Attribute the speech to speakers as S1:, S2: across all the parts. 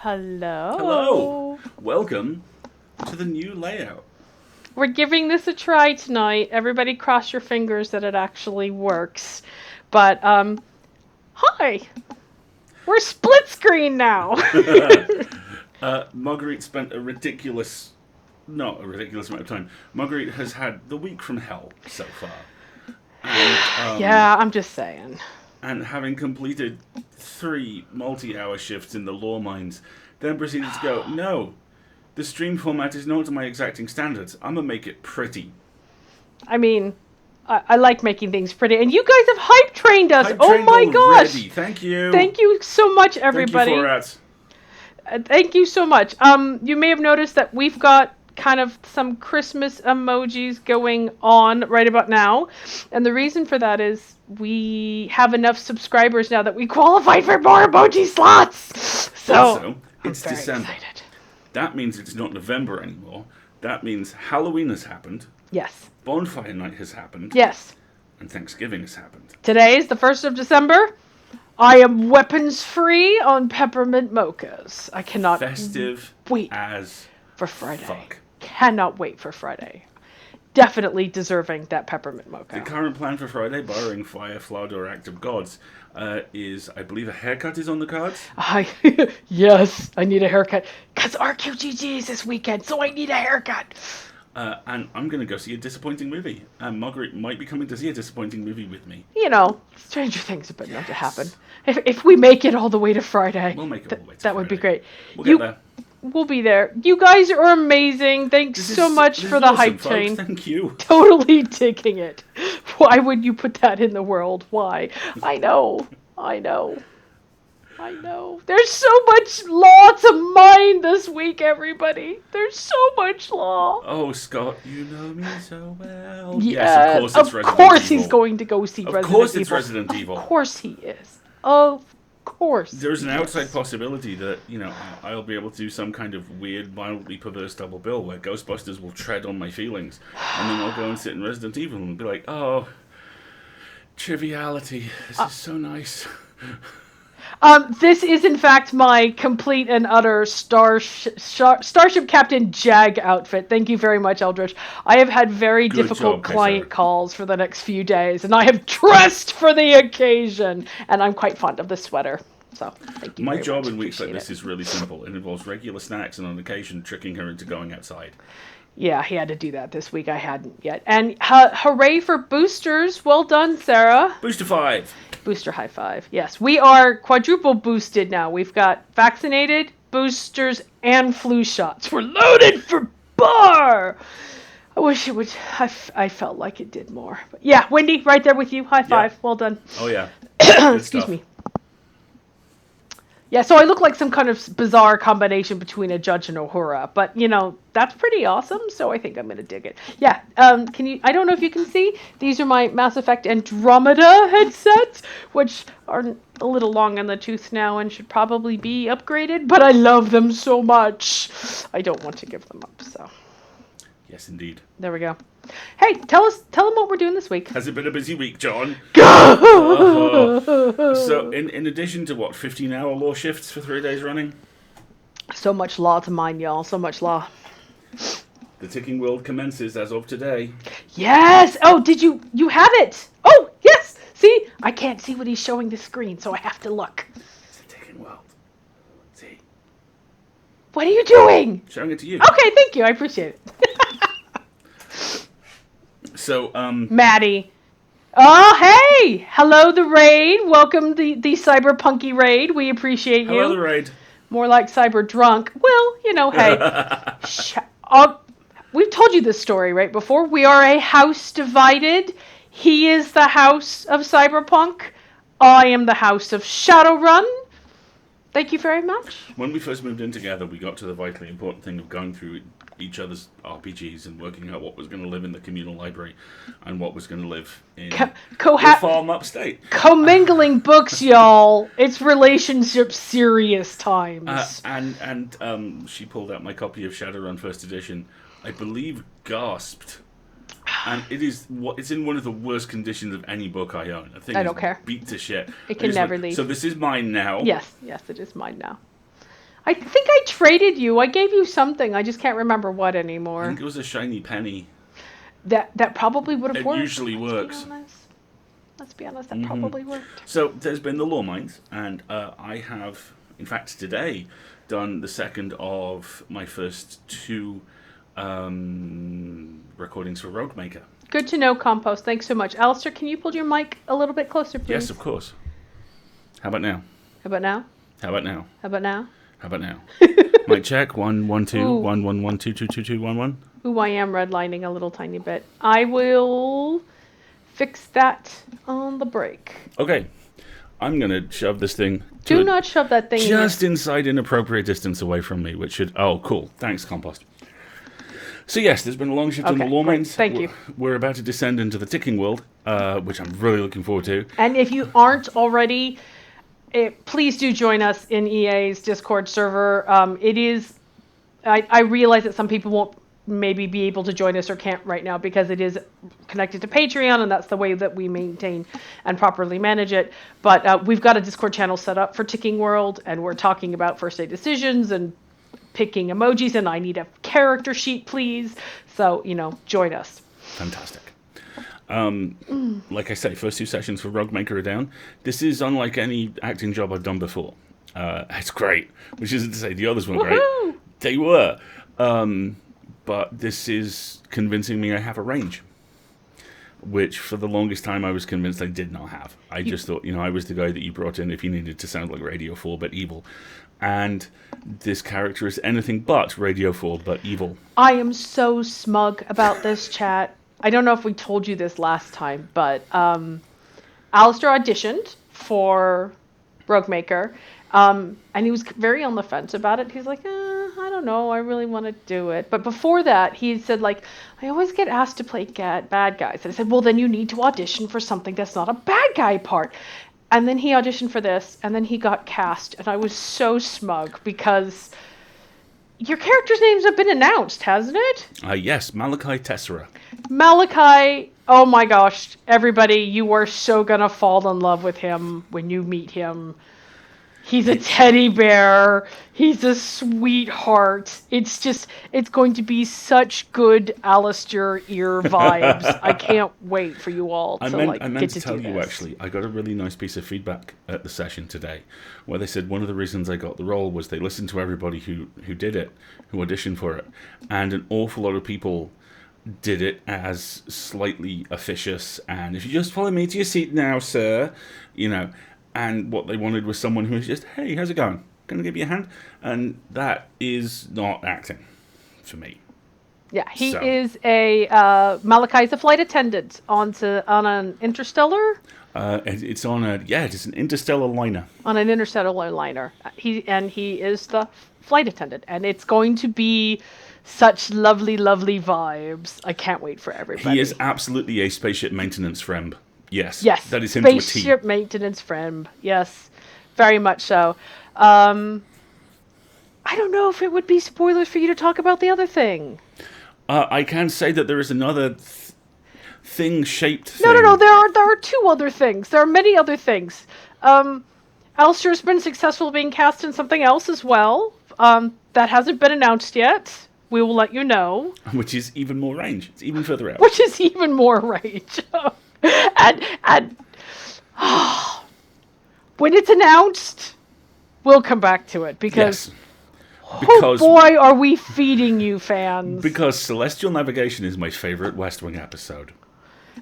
S1: Hello.
S2: Hello. Welcome to the new layout.
S1: We're giving this a try tonight. Everybody cross your fingers that it actually works. But, hi. We're split screen now.
S2: Marguerite spent not a ridiculous amount of time. Marguerite has had the week from hell so far. And,
S1: yeah, I'm just saying.
S2: And having completed 3 multi-hour shifts in the law mines, then proceeded to go, no, the stream format is not to my exacting standards. I'm going to make it pretty.
S1: I mean, I like making things pretty. And you guys have hype trained us.
S2: Hype-trained
S1: my gosh.
S2: already. Thank you.
S1: Thank you so much, everybody.
S2: Thank you for that.
S1: Thank you so much. You may have noticed that we've got kind of some Christmas emojis going on right about now. And the reason for that is we have enough subscribers now that we qualify for more emoji slots. So
S2: Also, it's
S1: I'm very
S2: December.
S1: excited.
S2: That means it's not November anymore. That means Halloween has happened.
S1: Yes.
S2: Bonfire night has happened.
S1: Yes.
S2: And Thanksgiving has happened.
S1: Today is the 1st of December. I am weapons free on peppermint mochas. I cannot
S2: Festive
S1: wait
S2: as
S1: for Friday.
S2: fuck.
S1: Cannot wait for Friday. Definitely deserving that peppermint mocha.
S2: The current plan for Friday, barring fire, flood, or act of gods, is, I believe, a haircut is on the cards.
S1: Yes, I need a haircut. Because RQGG is this weekend, so I need a haircut.
S2: And I'm going to go see a disappointing movie. Margaret might be coming to see a disappointing movie with me.
S1: You know, stranger things have been known to happen. If we make it all the way to Friday,
S2: We'll make it all the way to
S1: that
S2: Friday.
S1: would be great.
S2: We'll get there.
S1: We'll be there. You guys are amazing. Thanks so much for the
S2: awesome,
S1: hype
S2: folks.
S1: train.
S2: Thank you.
S1: Totally digging it. Why would you put that in the world? Why? I know. There's so much law to mine this week, everybody. There's so much law.
S2: Oh, Scott, you know me so well.
S1: Yes,
S2: of course it's Resident
S1: Of course
S2: Evil.
S1: he's going to go see Resident Evil.
S2: Of course it's Resident Evil.
S1: Of course he is. Of course.
S2: There's an outside possibility that, I'll be able to do some kind of weird, mildly perverse double bill where Ghostbusters will tread on my feelings. And then I'll go and sit in Resident Evil and be like, oh, triviality. This is so nice.
S1: This is, in fact, my complete and utter Starship Captain Jag outfit. Thank you very much, Eldridge. I have had very difficult client calls for the next few days, and I have dressed for the occasion, and I'm quite fond of the sweater. So, thank you.
S2: My
S1: very
S2: job
S1: much.
S2: in weeks like
S1: Appreciate
S2: this is really simple. It involves regular snacks and on occasion tricking her into going outside.
S1: Yeah, he had to do that this week. I hadn't yet. And hooray for boosters. Well done, Sarah.
S2: Booster 5.
S1: Booster high five. Yes, we are quadruple boosted now. We've got vaccinated, boosters, and flu shots. We're loaded for bar. I wish it would. I felt like it did more. But yeah, Wendy, right there with you. High five. Yeah. Well done.
S2: Oh, yeah.
S1: Excuse me. Yeah, so I look like some kind of bizarre combination between a judge and Uhura, but that's pretty awesome. So I think I'm gonna dig it. Yeah, can you? I don't know if you can see. These are my Mass Effect Andromeda headsets, which are a little long on the tooth now and should probably be upgraded. But I love them so much, I don't want to give them up. So.
S2: Yes, indeed.
S1: There we go. Hey, tell them what we're doing this week.
S2: Has it been a busy week, John? So, in addition to 15-hour law shifts for 3 days running?
S1: So much law to mine, y'all. So much law.
S2: The ticking world commences as of today.
S1: Yes! Oh, did you have it? Oh, yes! See? I can't see what he's showing the screen, so I have to look.
S2: It's a ticking world. See?
S1: What are you doing?
S2: Showing it to you.
S1: Okay, thank you. I appreciate it.
S2: So,
S1: Maddie. Oh, hey! Hello, the raid. Welcome the cyberpunky raid. We appreciate you.
S2: Hello, the raid.
S1: More like cyber drunk. Well, hey. We've told you this story, right, before. We are a house divided. He is the house of cyberpunk. I am the house of Shadowrun. Thank you very much.
S2: When we first moved in together, we got to the vitally important thing of going through each other's RPGs and working out what was going to live in the communal library and what was going to live in the farm upstate.
S1: Commingling books, y'all. It's relationship serious times.
S2: And she pulled out my copy of Shadowrun First Edition. I believe gasped. And it's in one of the worst conditions of any book I own.
S1: I don't care.
S2: Beat to shit.
S1: It can never leave.
S2: So this is mine now.
S1: Yes, it is mine now. I think I traded you. I gave you something. I just can't remember what
S2: I
S1: anymore.
S2: think it was a shiny penny.
S1: That probably would have worked.
S2: It usually works.
S1: Let's be honest, that probably worked.
S2: So there's been the Law Mines, and I have, in fact, today done the second of my first 2 recordings for Rogue Maker.
S1: Good to know, Compost. Thanks so much. Alasdair, can you pull your mic a little bit closer, please?
S2: Yes, of course. How about now?
S1: How about now?
S2: How about now?
S1: How about now?
S2: How about now? Mic check. 1 1 2 1 1 1 2 2 2 2 1 1.
S1: Ooh, I am redlining a little tiny bit. I will fix that on the break.
S2: Okay. I'm going to shove this thing...
S1: Do not shove that thing
S2: just inside inappropriate distance away from me, which should... Oh, cool. Thanks, Compost. So yes, there's been a long shift on the Law Mines.
S1: Thank you.
S2: We're about to descend into the ticking world, which I'm really looking forward to.
S1: And if you aren't already, please do join us in EA's Discord server. It is... I realize that some people won't maybe be able to join us or can't right now because it is connected to Patreon, and that's the way that we maintain and properly manage it. But we've got a Discord channel set up for Ticking World, and we're talking about first day decisions and picking emojis, and I need a character sheet, please. So, join us.
S2: Fantastic. Like I say, first 2 sessions for Rogue Maker are down. This is unlike any acting job I've done before. It's great, which isn't to say the others weren't great. They were. But this is convincing me I have a range, which for the longest time I was convinced I did not have. I just thought, I was the guy that you brought in if you needed to sound like Radio 4 but evil. And this character is anything but Radio 4 but evil.
S1: I am so smug about this, chat. I don't know if we told you this last time, but Alasdair auditioned for Rogue Maker, and he was very on the fence about it. He's like, I don't know, I really want to do it. But before that, he said, I always get asked to play bad guys. And I said, well, then you need to audition for something that's not a bad guy part. And then he auditioned for this, and then he got cast. And I was so smug because your character's names have been announced, hasn't it?
S2: Yes, Malachi Tessera.
S1: Malachi, oh my gosh, everybody, you are so going to fall in love with him when you meet him. He's a teddy bear. He's a sweetheart. It's going to be such good Alasdair ear vibes. I can't wait for you all to
S2: I meant to tell you, actually, I got a really nice piece of feedback at the session today where they said one of the reasons I got the role was they listened to everybody who did it, who auditioned for it, and an awful lot of people did it as slightly officious and if you just follow me to your seat now, sir, and what they wanted was someone who was just, hey, how's it going? Gonna give you a hand? And that is not acting for me.
S1: Yeah, he is a Malachi's a flight attendant on an interstellar.
S2: It's an interstellar liner.
S1: On an interstellar liner, he is the flight attendant, and it's going to be such lovely, lovely vibes. I can't wait for everybody.
S2: He is absolutely a spaceship maintenance friend. Yes, that is him
S1: spaceship
S2: to a T.
S1: maintenance friend. Yes, very much so. I don't know if it would be spoilers for you to talk about the other thing.
S2: I can say that there is another thing-shaped thing.
S1: No. There are 2 other things. There are many other things. Alasdair's been successful being cast in something else as well. That hasn't been announced yet. We will let you know.
S2: Which is even more range. It's even further out.
S1: Which is even more range. and when it's announced, we'll come back to it because oh boy, are we feeding you, fans.
S2: Because Celestial Navigation is my favorite West Wing episode.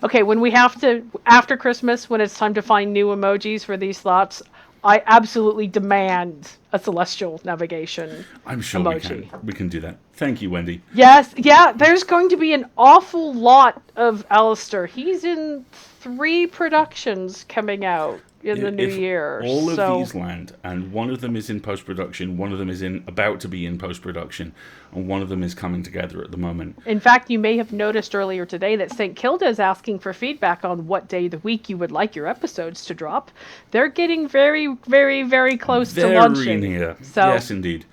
S1: Okay, when we have to, after Christmas, when it's time to find new emojis for these slots, I absolutely demand a Celestial Navigation
S2: I'm sure
S1: emoji.
S2: We can do that. Thank you, Wendy.
S1: Yes, yeah, there's going to be an awful lot of Alasdair. He's in 3 productions coming out in the new year.
S2: All of these land, and one of them is in post-production, one of them is about to be in post-production, and one of them is coming together at the moment.
S1: In fact, you may have noticed earlier today that St. Kilda is asking for feedback on what day of the week you would like your episodes to drop. They're getting very, very, very close to launching.
S2: Very near.
S1: So
S2: yes, indeed.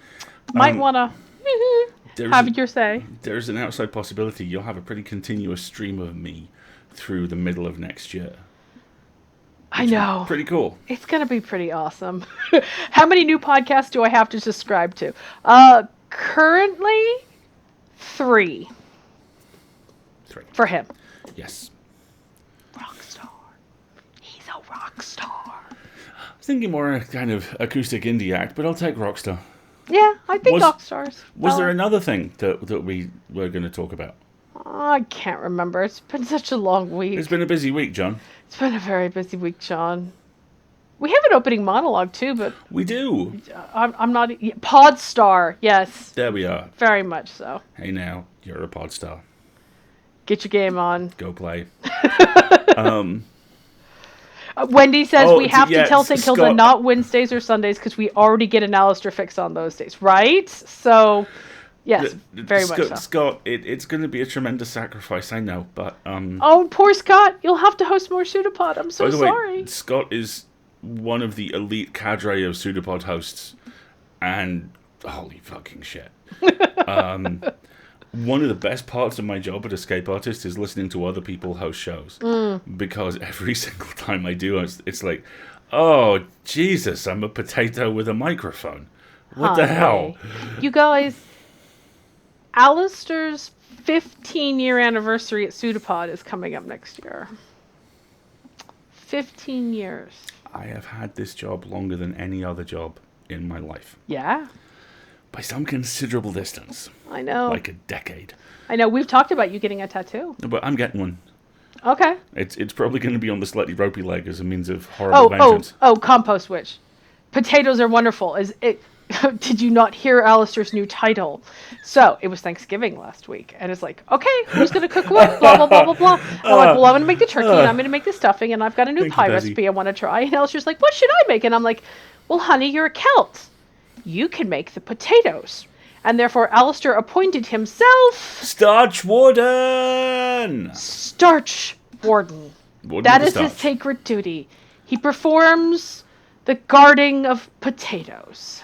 S1: Might want to have your say.
S2: There's an outside possibility you'll have a pretty continuous stream of me through the middle of next year.
S1: I know.
S2: Pretty cool.
S1: It's going to be pretty awesome. How many new podcasts do I have to subscribe to? Currently, 3.
S2: 3.
S1: For him.
S2: Yes.
S1: Rockstar. He's a rock star.
S2: I was thinking more a kind of acoustic indie act, but I'll take Rockstar.
S1: Yeah, I think rock stars.
S2: Was there another thing that we were going to talk about?
S1: I can't remember. It's been such a long week.
S2: It's been a busy week, John.
S1: It's been a very busy week, John. We have an opening monologue too, but
S2: we do.
S1: I'm not pod star. Yes.
S2: There we are.
S1: Very much so.
S2: Hey now, you're a pod star.
S1: Get your game on.
S2: Go play.
S1: Wendy says we have to tell St. Kilda not Wednesdays or Sundays because we already get an Alasdair fix on those days, right? So, yes, very much so.
S2: Scott, it's going to be a tremendous sacrifice, I know, but...
S1: Oh, poor Scott. You'll have to host more Pseudopod. I'm so sorry.
S2: Way, Scott is one of the elite cadre of Pseudopod hosts, and holy fucking shit. One of the best parts of my job at Escape Artist is listening to other people host shows. Because every single time I do, it's like, oh, Jesus, I'm a potato with a microphone. What the hell?
S1: You guys, Alasdair's 15-year anniversary at Pseudopod is coming up next year. 15 years.
S2: I have had this job longer than any other job in my life.
S1: Yeah.
S2: By some considerable distance.
S1: I know.
S2: Like a decade.
S1: I know. We've talked about you getting a tattoo.
S2: But I'm getting one.
S1: Okay.
S2: It's probably going to be on the slightly ropey leg as a means of horrible vengeance.
S1: Compost witch. Potatoes are wonderful. Did you not hear Alasdair's new title? So, it was Thanksgiving last week. And it's like, okay, who's going to cook what? Blah, blah, blah, blah, blah. And I'm like, well, I'm going to make the turkey, and I'm going to make the stuffing, and I've got a new pie recipe I want to try. And Alasdair's like, what should I make? And I'm like, well, honey, you're a Celt. You can make the potatoes. And therefore, Alasdair appointed himself...
S2: Starch Warden!
S1: Starch Warden. That is his sacred duty. He performs the guarding of potatoes.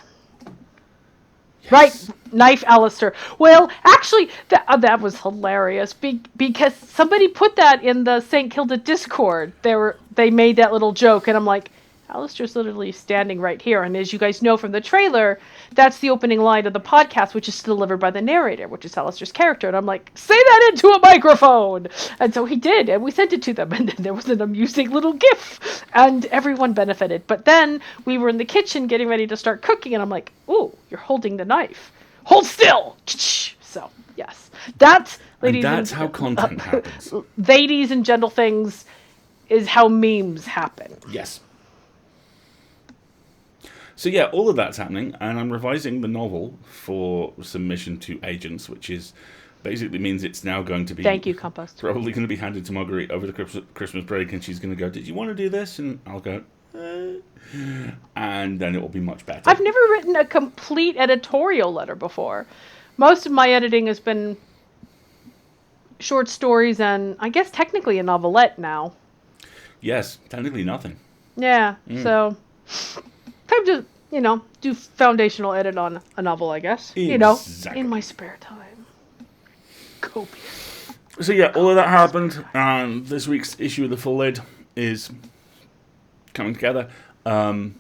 S1: Yes. Right, knife Alasdair. Well, actually, that was hilarious because somebody put that in the St. Kilda Discord. They made that little joke, and I'm like, Alasdair's literally standing right here. And as you guys know from the trailer, that's the opening line of the podcast, which is delivered by the narrator, which is Alasdair's character. And I'm like, say that into a microphone! And so he did, and we sent it to them. And then there was an amusing little gif, and everyone benefited. But then we were in the kitchen getting ready to start cooking, and I'm like, ooh, you're holding the knife. Hold still! So, yes. That's
S2: how content happens.
S1: Ladies and gentle things is how memes happen.
S2: Yes. So yeah, all of that's happening, and I'm revising the novel for submission to agents, which is basically means it's now going to be...
S1: Thank you, Compost.
S2: Probably going to be handed to Marguerite over the Christmas break, and she's going to go, did you want to do this? And I'll go, and then it will be much better.
S1: I've never written a complete editorial letter before. Most of my editing has been short stories and I guess technically a novelette now.
S2: Yes, technically nothing.
S1: Yeah, so... Time to, do foundational edit on a novel, I guess.
S2: Exactly.
S1: In my spare time. Copious.
S2: So yeah, all of that happened, and this week's issue of the Full Lid is coming together. And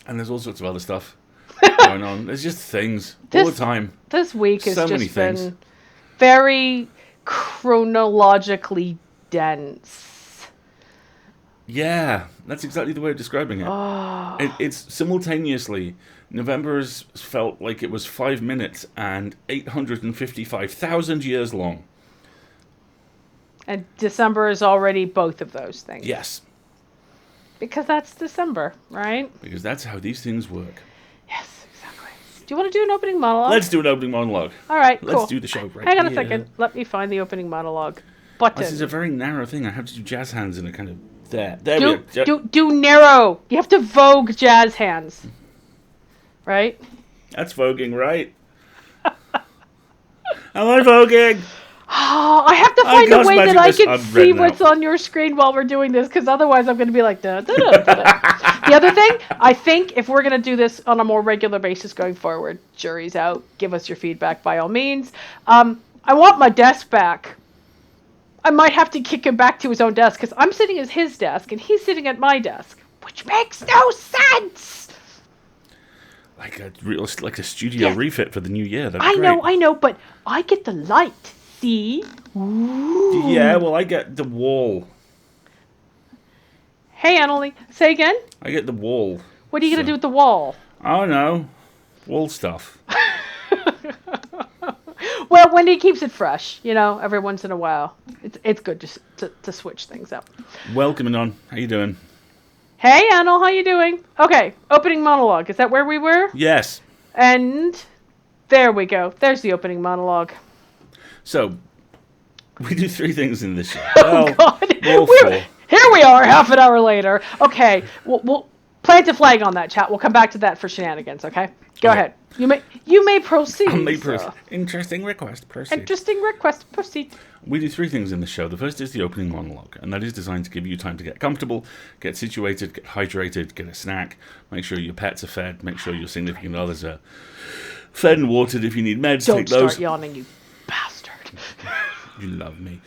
S2: there's all sorts of other stuff going on. There's just things all the time.
S1: This week has just been very chronologically dense.
S2: Yeah, that's exactly the way of describing it.
S1: Oh.
S2: It's simultaneously, November has felt like it was 5 minutes and 855,000 years long.
S1: And December is already both of those things.
S2: Yes.
S1: Because that's December, right?
S2: Because that's how these things work.
S1: Yes, exactly. Do you want to do an opening monologue?
S2: Let's do an opening monologue.
S1: All right, cool.
S2: Let's do the show right
S1: Hang on a second. Let me find the opening monologue button.
S2: This is a very narrow thing. I have to do jazz hands in a kind of... There we
S1: go. Do narrow. You have to vogue jazz hands. Right?
S2: That's voguing, right? Am I voguing?
S1: Oh, I have to find a way that I can see what's on your screen while we're doing this, because otherwise I'm going to be like, da, da, da, da, da. The other thing, I think if we're going to do this on a more regular basis going forward, jury's out, give us your feedback by all means. I want my desk back. I might have to kick him back to his own desk because I'm sitting at his desk and he's sitting at my desk, which makes no sense.
S2: Like a studio refit for the new year. That'd be
S1: I know, but I get the light. See? Ooh.
S2: Yeah, well, I get the wall.
S1: Hey, Annalie, say again?
S2: I get the wall.
S1: What are you going to do with the wall?
S2: I don't know. Wall stuff.
S1: Well, Wendy keeps it fresh, every once in a while. It's good just to switch things up.
S2: Welcome on. How you doing?
S1: Hey, Annal, how you doing? Okay, opening monologue. Is that where we were?
S2: Yes.
S1: And there we go. There's the opening monologue.
S2: So, we do 3 things in this show.
S1: Oh, God. Here we are, half an hour later. Okay, we'll plant a flag on that, chat. We'll come back to that for shenanigans, okay? Go ahead. You may proceed.
S2: Interesting request. Proceed.
S1: Interesting request. Proceed.
S2: We do 3 things in the show. The first is the opening monologue, and that is designed to give you time to get comfortable, get situated, get hydrated, get a snack, make sure your pets are fed, make sure your significant others are fed and watered. If you need meds, take those.
S1: Don't start yawning, you bastard.
S2: You love me.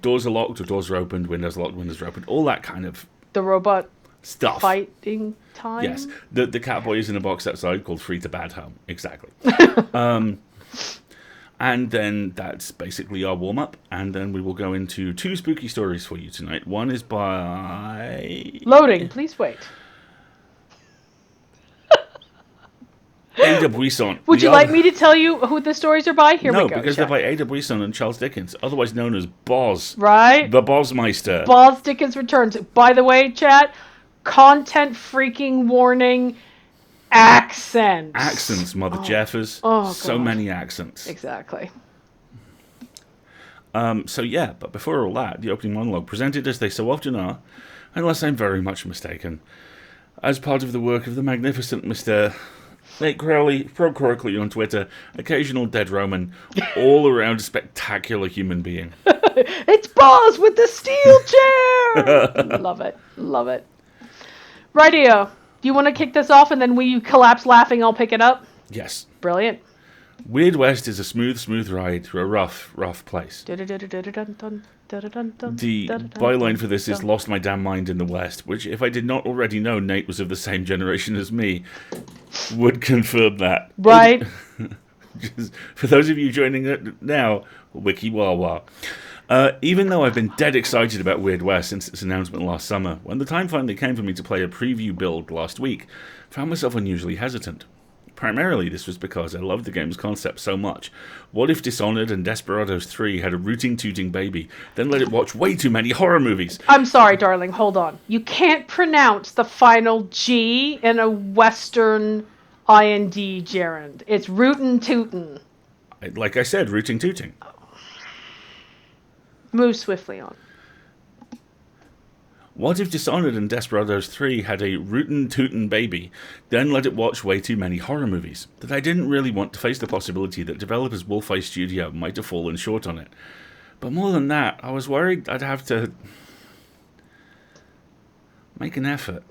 S2: Doors are locked or doors are opened, windows are locked, windows are opened, all that kind of
S1: the robot
S2: stuff.
S1: Fighting time?
S2: Yes. The Catboy is in a box outside called Free to Bad Home. Exactly. And then that's basically our warm-up, and then we will go into 2 spooky stories for you tonight. One is by...
S1: Loading, please wait.
S2: Ada Buisson.
S1: Would you like me to tell you who the stories are by? Here we go.
S2: No, because they're by Ada Buisson and Charles Dickens, otherwise known as Boz.
S1: Right?
S2: The Bozmeister.
S1: Boz Dickens Returns. By the way, chat, content freaking warning, accents.
S2: Accents, Mother Jeffers.
S1: Oh,
S2: so
S1: God.
S2: many accents.
S1: Exactly.
S2: So yeah, but before all that, the opening monologue, presented as they so often are, unless I'm very much mistaken, as part of the work of the magnificent Mr. Nate Crowley, Pro Crowley on Twitter, occasional dead Roman, all-around spectacular human being.
S1: It's Boz with the steel chair! Love it. Love it. Rightio. Do you want to kick this off and then when you collapse laughing, I'll pick it up?
S2: Yes.
S1: Brilliant.
S2: Weird West is a smooth ride through a rough place. The byline for this is Lost My Damn Mind in the West, which, if I did not already know Nate was of the same generation as me, would confirm that.
S1: Right.
S2: Just, for those of you joining it now, wiki wah wah. Even though I've been dead excited about Weird West since its announcement last summer, when the time finally came for me to play a preview build last week, I found myself unusually hesitant. Primarily, this was because I loved the game's concept so much. What if Dishonored and Desperados 3 had a rooting-tooting baby, then let it watch way too many horror movies?
S1: I'm sorry, darling, hold on. You can't pronounce the final G in a Western IND gerund. It's rootin'-tootin'.
S2: Like I said, rooting-tooting.
S1: Move swiftly on.
S2: What if Dishonored and Desperados 3 had a rootin'-tootin' baby, then let it watch way too many horror movies? That I didn't really want to face the possibility that developers Wolfeye Studio might have fallen short on it. But more than that, I was worried I'd have to make an effort.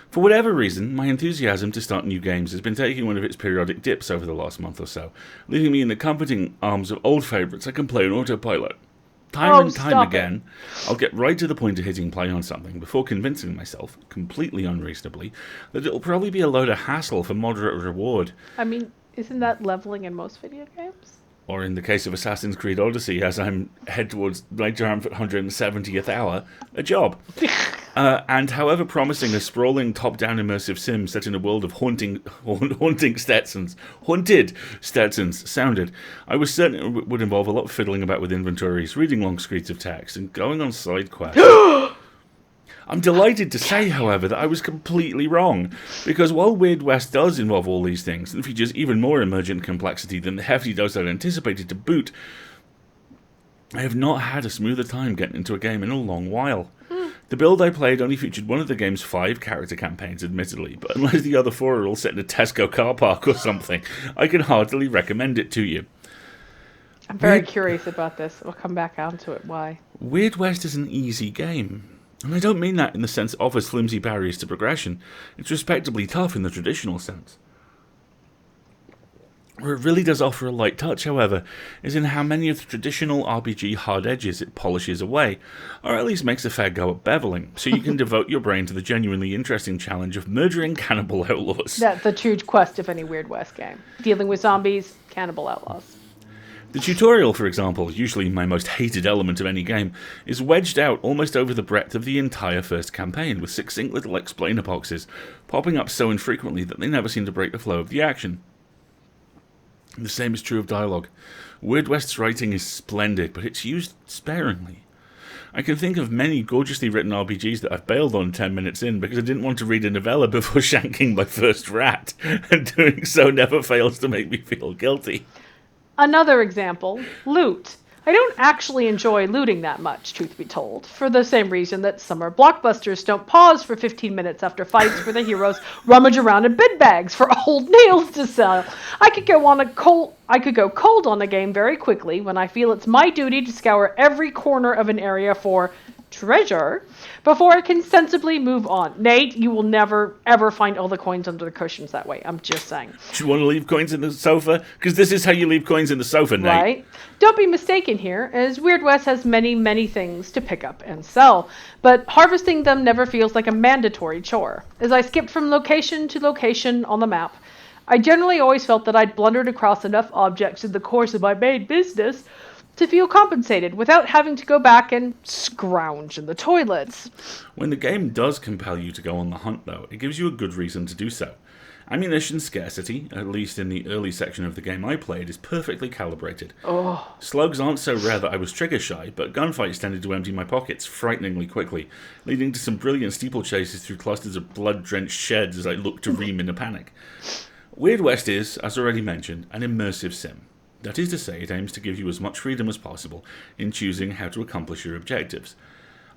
S2: For whatever reason, my enthusiasm to start new games has been taking one of its periodic dips over the last month or so, leaving me in the comforting arms of old favourites I can play on autopilot. Time and time again, I'll get right to the point of hitting play on something before convincing myself, completely unreasonably, that it'll probably be a load of hassle for moderate reward.
S1: I mean, isn't that leveling in most video games?
S2: Or in the case of Assassin's Creed Odyssey, as I'm head towards 170th hour, a job. And however promising a sprawling top-down immersive sim set in a world of haunted Stetsons sounded, I was certain it would involve a lot of fiddling about with inventories, reading long screeds of text, and going on side quests. I'm delighted to say, however, that I was completely wrong, because while Weird West does involve all these things, and features even more emergent complexity than the hefty dose I'd anticipated to boot, I have not had a smoother time getting into a game in a long while. The build I played only featured one of the game's 5 character campaigns, admittedly, but unless the other 4 are all set in a Tesco car park or something, I can heartily recommend it to you.
S1: I'm very curious about this. We'll come back onto it. Why?
S2: Weird West is an easy game. And I don't mean that in the sense it offers flimsy barriers to progression. It's respectably tough in the traditional sense. Where it really does offer a light touch, however, is in how many of the traditional RPG hard edges it polishes away, or at least makes a fair go at beveling, so you can devote your brain to the genuinely interesting challenge of murdering cannibal outlaws.
S1: That's the true quest of any Weird West game. Dealing with zombies, cannibal outlaws.
S2: The tutorial, for example, usually my most hated element of any game, is wedged out almost over the breadth of the entire first campaign, with succinct little explainer boxes, popping up so infrequently that they never seem to break the flow of the action. The same is true of dialogue. Weird West's writing is splendid, but it's used sparingly. I can think of many gorgeously written RPGs that I've bailed on 10 minutes in because I didn't want to read a novella before shanking my first rat, and doing so never fails to make me feel guilty.
S1: Another example, loot. I don't actually enjoy looting that much, truth be told, for the same reason that summer blockbusters don't pause for 15 minutes after fights where the heroes rummage around in bin bags for old nails to sell. I could go cold on a game very quickly when I feel it's my duty to scour every corner of an area for treasure before I can sensibly move on. Nate, you will never ever find all the coins under the cushions that way. I'm just saying.
S2: Do you want to leave coins in the sofa? Because this is how you leave coins in the sofa, Nate.
S1: Right? Don't be mistaken here, as Weird West has many, many things to pick up and sell, but harvesting them never feels like a mandatory chore. As I skipped from location to location on the map, I generally always felt that I'd blundered across enough objects in the course of my main business to feel compensated without having to go back and scrounge in the toilets.
S2: When the game does compel you to go on the hunt, though, it gives you a good reason to do so. Ammunition scarcity, at least in the early section of the game I played, is perfectly calibrated.
S1: Oh.
S2: Slugs aren't so rare that I was trigger shy, but gunfights tended to empty my pockets frighteningly quickly, leading to some brilliant steeplechases through clusters of blood-drenched sheds as I looked to ream in a panic. Weird West is, as already mentioned, an immersive sim. That is to say, it aims to give you as much freedom as possible in choosing how to accomplish your objectives.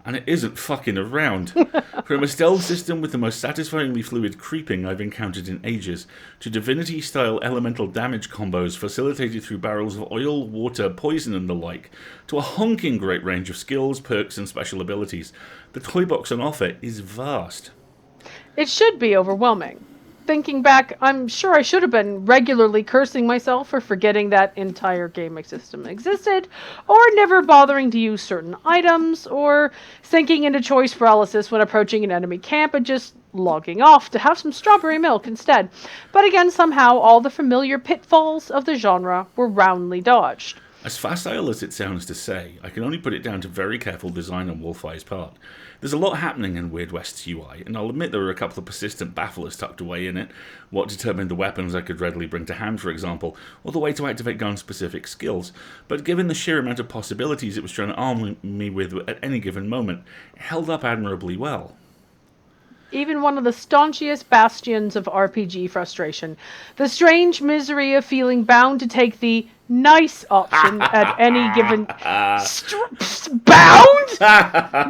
S2: And it isn't fucking around. From a stealth system with the most satisfyingly fluid creeping I've encountered in ages, to Divinity-style elemental damage combos facilitated through barrels of oil, water, poison and the like, to a honking great range of skills, perks and special abilities, the toy box on offer is vast.
S1: It should be overwhelming. Thinking back, I'm sure I should have been regularly cursing myself for forgetting that entire gaming system existed, or never bothering to use certain items, or sinking into choice paralysis when approaching an enemy camp and just logging off to have some strawberry milk instead. But again, somehow, all the familiar pitfalls of the genre were roundly dodged.
S2: As facile as it sounds to say, I can only put it down to very careful design on Wolfeye's part. There's a lot happening in Weird West's UI, and I'll admit there were a couple of persistent bafflers tucked away in it, what determined the weapons I could readily bring to hand, for example, or the way to activate gun-specific skills, but given the sheer amount of possibilities it was trying to arm me with at any given moment, it held up admirably well.
S1: Even one of the staunchest bastions of RPG frustration, the strange misery of feeling bound to take the nice option at any given... Bound?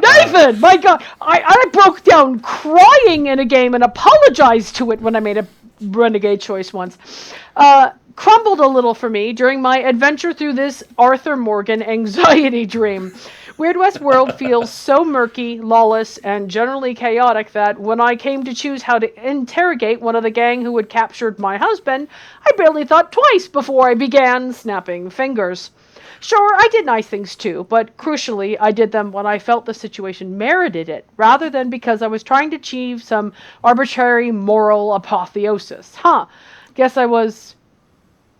S1: Nathan! My God! I broke down crying in a game and apologized to it when I made a renegade choice once. Crumbled a little for me during my adventure through this Arthur Morgan anxiety dream. Weird West World feels so murky, lawless, and generally chaotic that when I came to choose how to interrogate one of the gang who had captured my husband, I barely thought twice before I began snapping fingers. Sure, I did nice things too, but crucially, I did them when I felt the situation merited it, rather than because I was trying to achieve some arbitrary moral apotheosis. Guess I was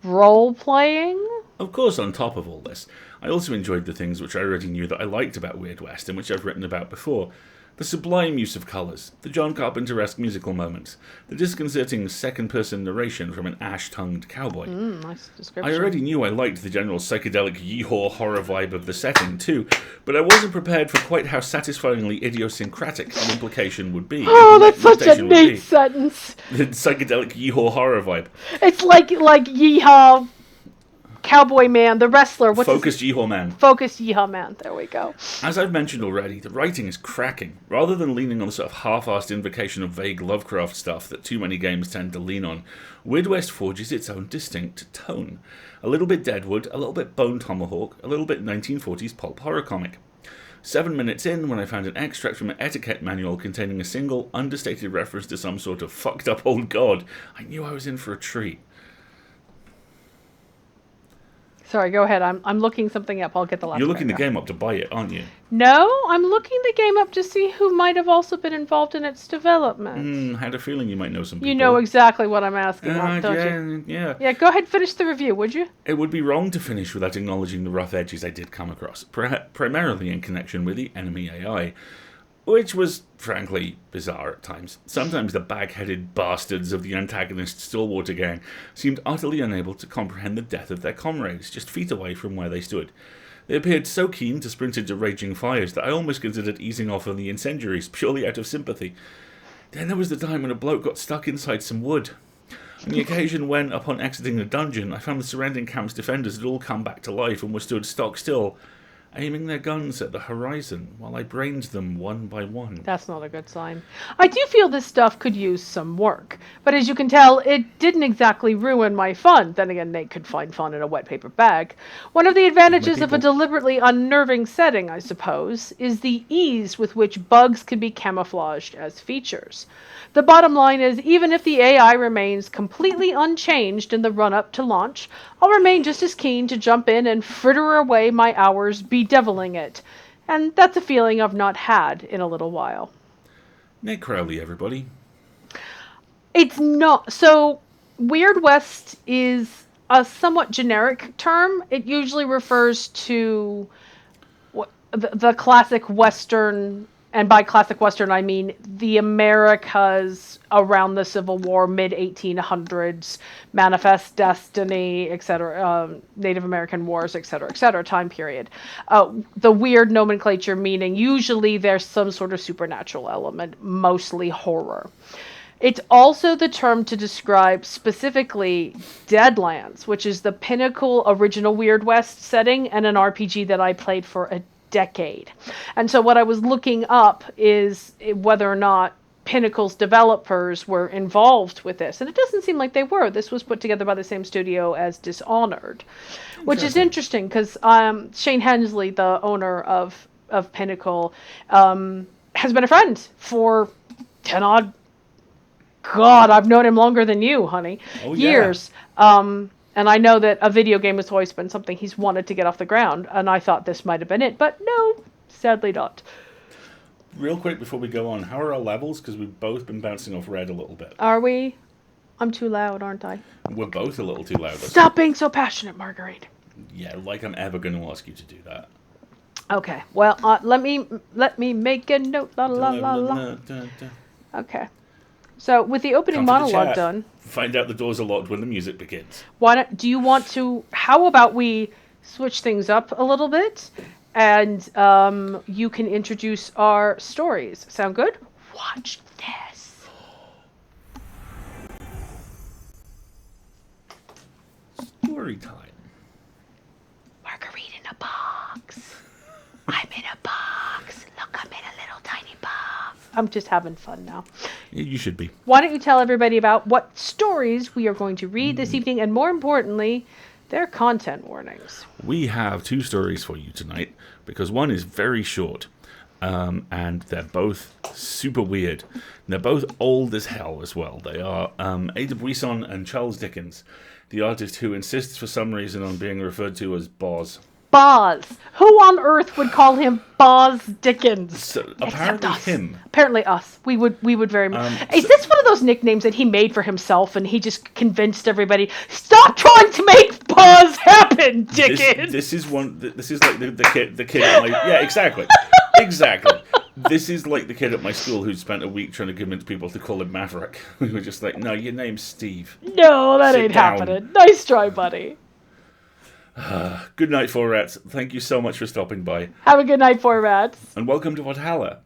S1: role-playing?
S2: Of course, on top of all this, I also enjoyed the things which I already knew that I liked about Weird West and which I've written about before. The sublime use of colours, the John Carpenter-esque musical moments, the disconcerting second-person narration from an ash-tongued cowboy.
S1: Nice description.
S2: I already knew I liked the general psychedelic yeehaw horror vibe of the setting too, but I wasn't prepared for quite how satisfyingly idiosyncratic the implication would be.
S1: Oh, that's such a neat sentence.
S2: The psychedelic yeehaw horror vibe.
S1: It's like Yeehaw Cowboy Man, the wrestler.
S2: Focused Yeehaw Man.
S1: Focused Yeehaw Man. There we go.
S2: As I've mentioned already, the writing is cracking. Rather than leaning on the sort of half-assed invocation of vague Lovecraft stuff that too many games tend to lean on, Weird West forges its own distinct tone. A little bit Deadwood, a little bit Bone Tomahawk, a little bit 1940s pulp horror comic. 7 minutes in, when I found an extract from an etiquette manual containing a single, understated reference to some sort of fucked up old god, I knew I was in for a treat.
S1: Sorry, go ahead. I'm looking something up. I'll get the last
S2: You're looking the
S1: paragraph.
S2: game up to buy it, aren't you?
S1: No, I'm looking the game up to see who might have also been involved in its development.
S2: Had a feeling you might know some people.
S1: You know exactly what I'm asking, don't you?
S2: Yeah.
S1: Yeah, go ahead and finish the review, would you?
S2: It would be wrong to finish without acknowledging the rough edges I did come across, primarily in connection with the enemy AI, which was, frankly, bizarre at times. Sometimes the bag-headed bastards of the antagonist's Stillwater gang seemed utterly unable to comprehend the death of their comrades, just feet away from where they stood. They appeared so keen to sprint into raging fires that I almost considered easing off on the incendiaries, purely out of sympathy. Then there was the time when a bloke got stuck inside some wood. On the occasion when, upon exiting the dungeon, I found the surrounding camp's defenders had all come back to life and were stood stock still, aiming their guns at the horizon while I brained them one by one.
S1: That's not a good sign. I do feel this stuff could use some work, but as you can tell, it didn't exactly ruin my fun. Then again, Nate could find fun in a wet paper bag. One of the advantages of a deliberately unnerving setting, I suppose, is the ease with which bugs can be camouflaged as features. The bottom line is, even if the AI remains completely unchanged in the run-up to launch, I'll remain just as keen to jump in and fritter away my hours bedeviling it. And that's a feeling I've not had in a little while.
S2: Nick Crowley, everybody.
S1: It's not... So, Weird West is a somewhat generic term. It usually refers to the classic Western... And by classic Western, I mean the Americas around the Civil War, mid-1800s, Manifest Destiny, etc., Native American Wars, etc., time period. The weird nomenclature meaning usually there's some sort of supernatural element, mostly horror. It's also the term to describe specifically Deadlands, which is the pinnacle original Weird West setting and an RPG that I played for a decade. And so what I was looking up is whether or not Pinnacle's developers were involved with this. And it doesn't seem like they were. This was put together by the same studio as Dishonored, which is interesting because Shane Hensley, the owner of Pinnacle, has been a friend for 10 odd... God, I've known him longer than you, honey.
S2: Oh,
S1: years.
S2: Yeah.
S1: And I know that a video game has always been something he's wanted to get off the ground, and I thought this might have been it, but no, sadly not.
S2: Real quick before we go on, how are our levels? Because we've both been bouncing off red a little bit.
S1: Are we? I'm too loud, aren't I?
S2: We're both a little too loud.
S1: Stop being so passionate, Marguerite.
S2: Yeah, like I'm ever going to ask you to do that.
S1: Okay, well, let me make a note. La la la la. Okay. So, with the opening monologue done...
S2: Find out the doors are locked when the music begins.
S1: Do you want to... How about we switch things up a little bit? And you can introduce our stories. Sound good? Watch this.
S2: Story time.
S1: Marguerite in a box. I'm in a box. Look, I'm in a little tiny box. I'm just having fun now.
S2: You should be.
S1: Why don't you tell everybody about what stories we are going to read this evening, and more importantly, their content warnings.
S2: We have two stories for you tonight, because one is very short, and they're both super weird. And they're both old as hell as well. They are Ada Buisson and Charles Dickens, the artist who insists for some reason on being referred to as Boz.
S1: Boz. Who on earth would call him Boz Dickens?
S2: So, apparently him.
S1: Apparently us. We would very much. Is this one of those nicknames that he made for himself and he just convinced everybody, stop trying to make Boz happen, Dickens?
S2: This is one. This is like the kid at my... Yeah, exactly. Exactly. This is like the kid at my school who spent a week trying to convince people to call him Maverick. We were just like, no, your name's Steve.
S1: No, that
S2: Sit
S1: ain't
S2: down.
S1: happening. Nice try, buddy.
S2: Good night, Four Rats. Thank you so much for stopping by.
S1: Have a good night, Four Rats.
S2: And welcome to Valhalla.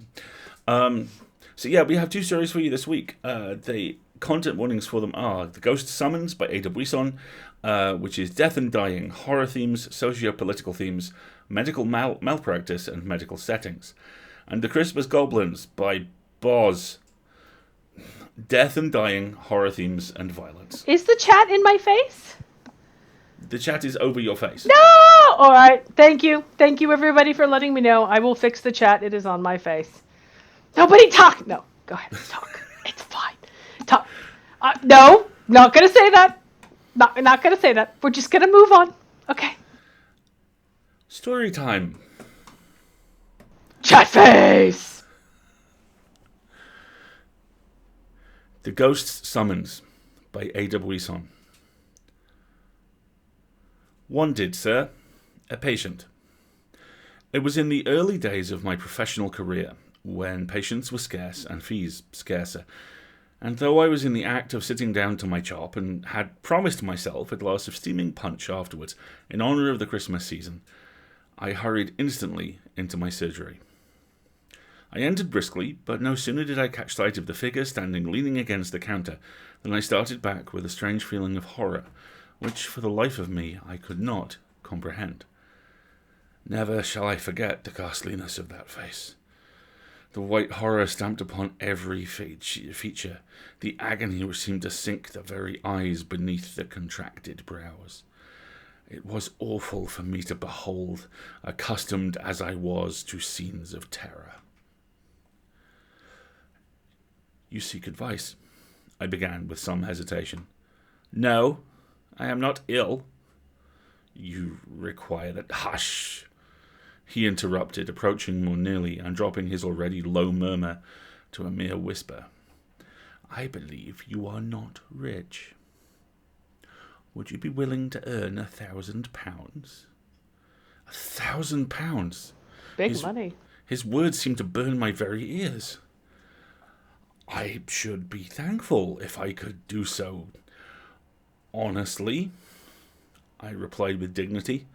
S2: So yeah, we have two stories for you this week. The content warnings for them are The Ghost Summons by Ada Buisson, which is death and dying, horror themes, socio-political themes, medical malpractice, and medical settings. And The Christmas Goblins by Boz. Death and dying, horror themes, and violence.
S1: Is the chat in my face?
S2: The chat is over your face.
S1: No! All right. Thank you. Thank you, everybody, for letting me know. I will fix the chat. It is on my face. Nobody talk. No. Go ahead. Talk. It's fine. Talk. No. Not going to say that. Not going to say that. We're just going to move on. Okay.
S2: Story time.
S1: Chat face!
S2: The Ghost's Summons by A. Buisson. Wanted, sir. A patient. It was in the early days of my professional career, when patients were scarce and fees scarcer, and though I was in the act of sitting down to my chop and had promised myself a glass of steaming punch afterwards in honour of the Christmas season, I hurried instantly into my surgery. I entered briskly, but no sooner did I catch sight of the figure standing leaning against the counter than I started back with a strange feeling of horror, which for the life of me I could not comprehend. Never shall I forget the ghastliness of that face. The white horror stamped upon every feature, the agony which seemed to sink the very eyes beneath the contracted brows. It was awful for me to behold, accustomed as I was to scenes of terror. You seek advice, I began with some hesitation. No, I am not ill. You require that... Hush! He interrupted, approaching more nearly and dropping his already low murmur to a mere whisper. I believe you are not rich. Would you be willing to earn £1,000? £1,000?
S1: Big money.
S2: His words seemed to burn my very ears. I should be thankful if I could do so honestly, I replied with dignity.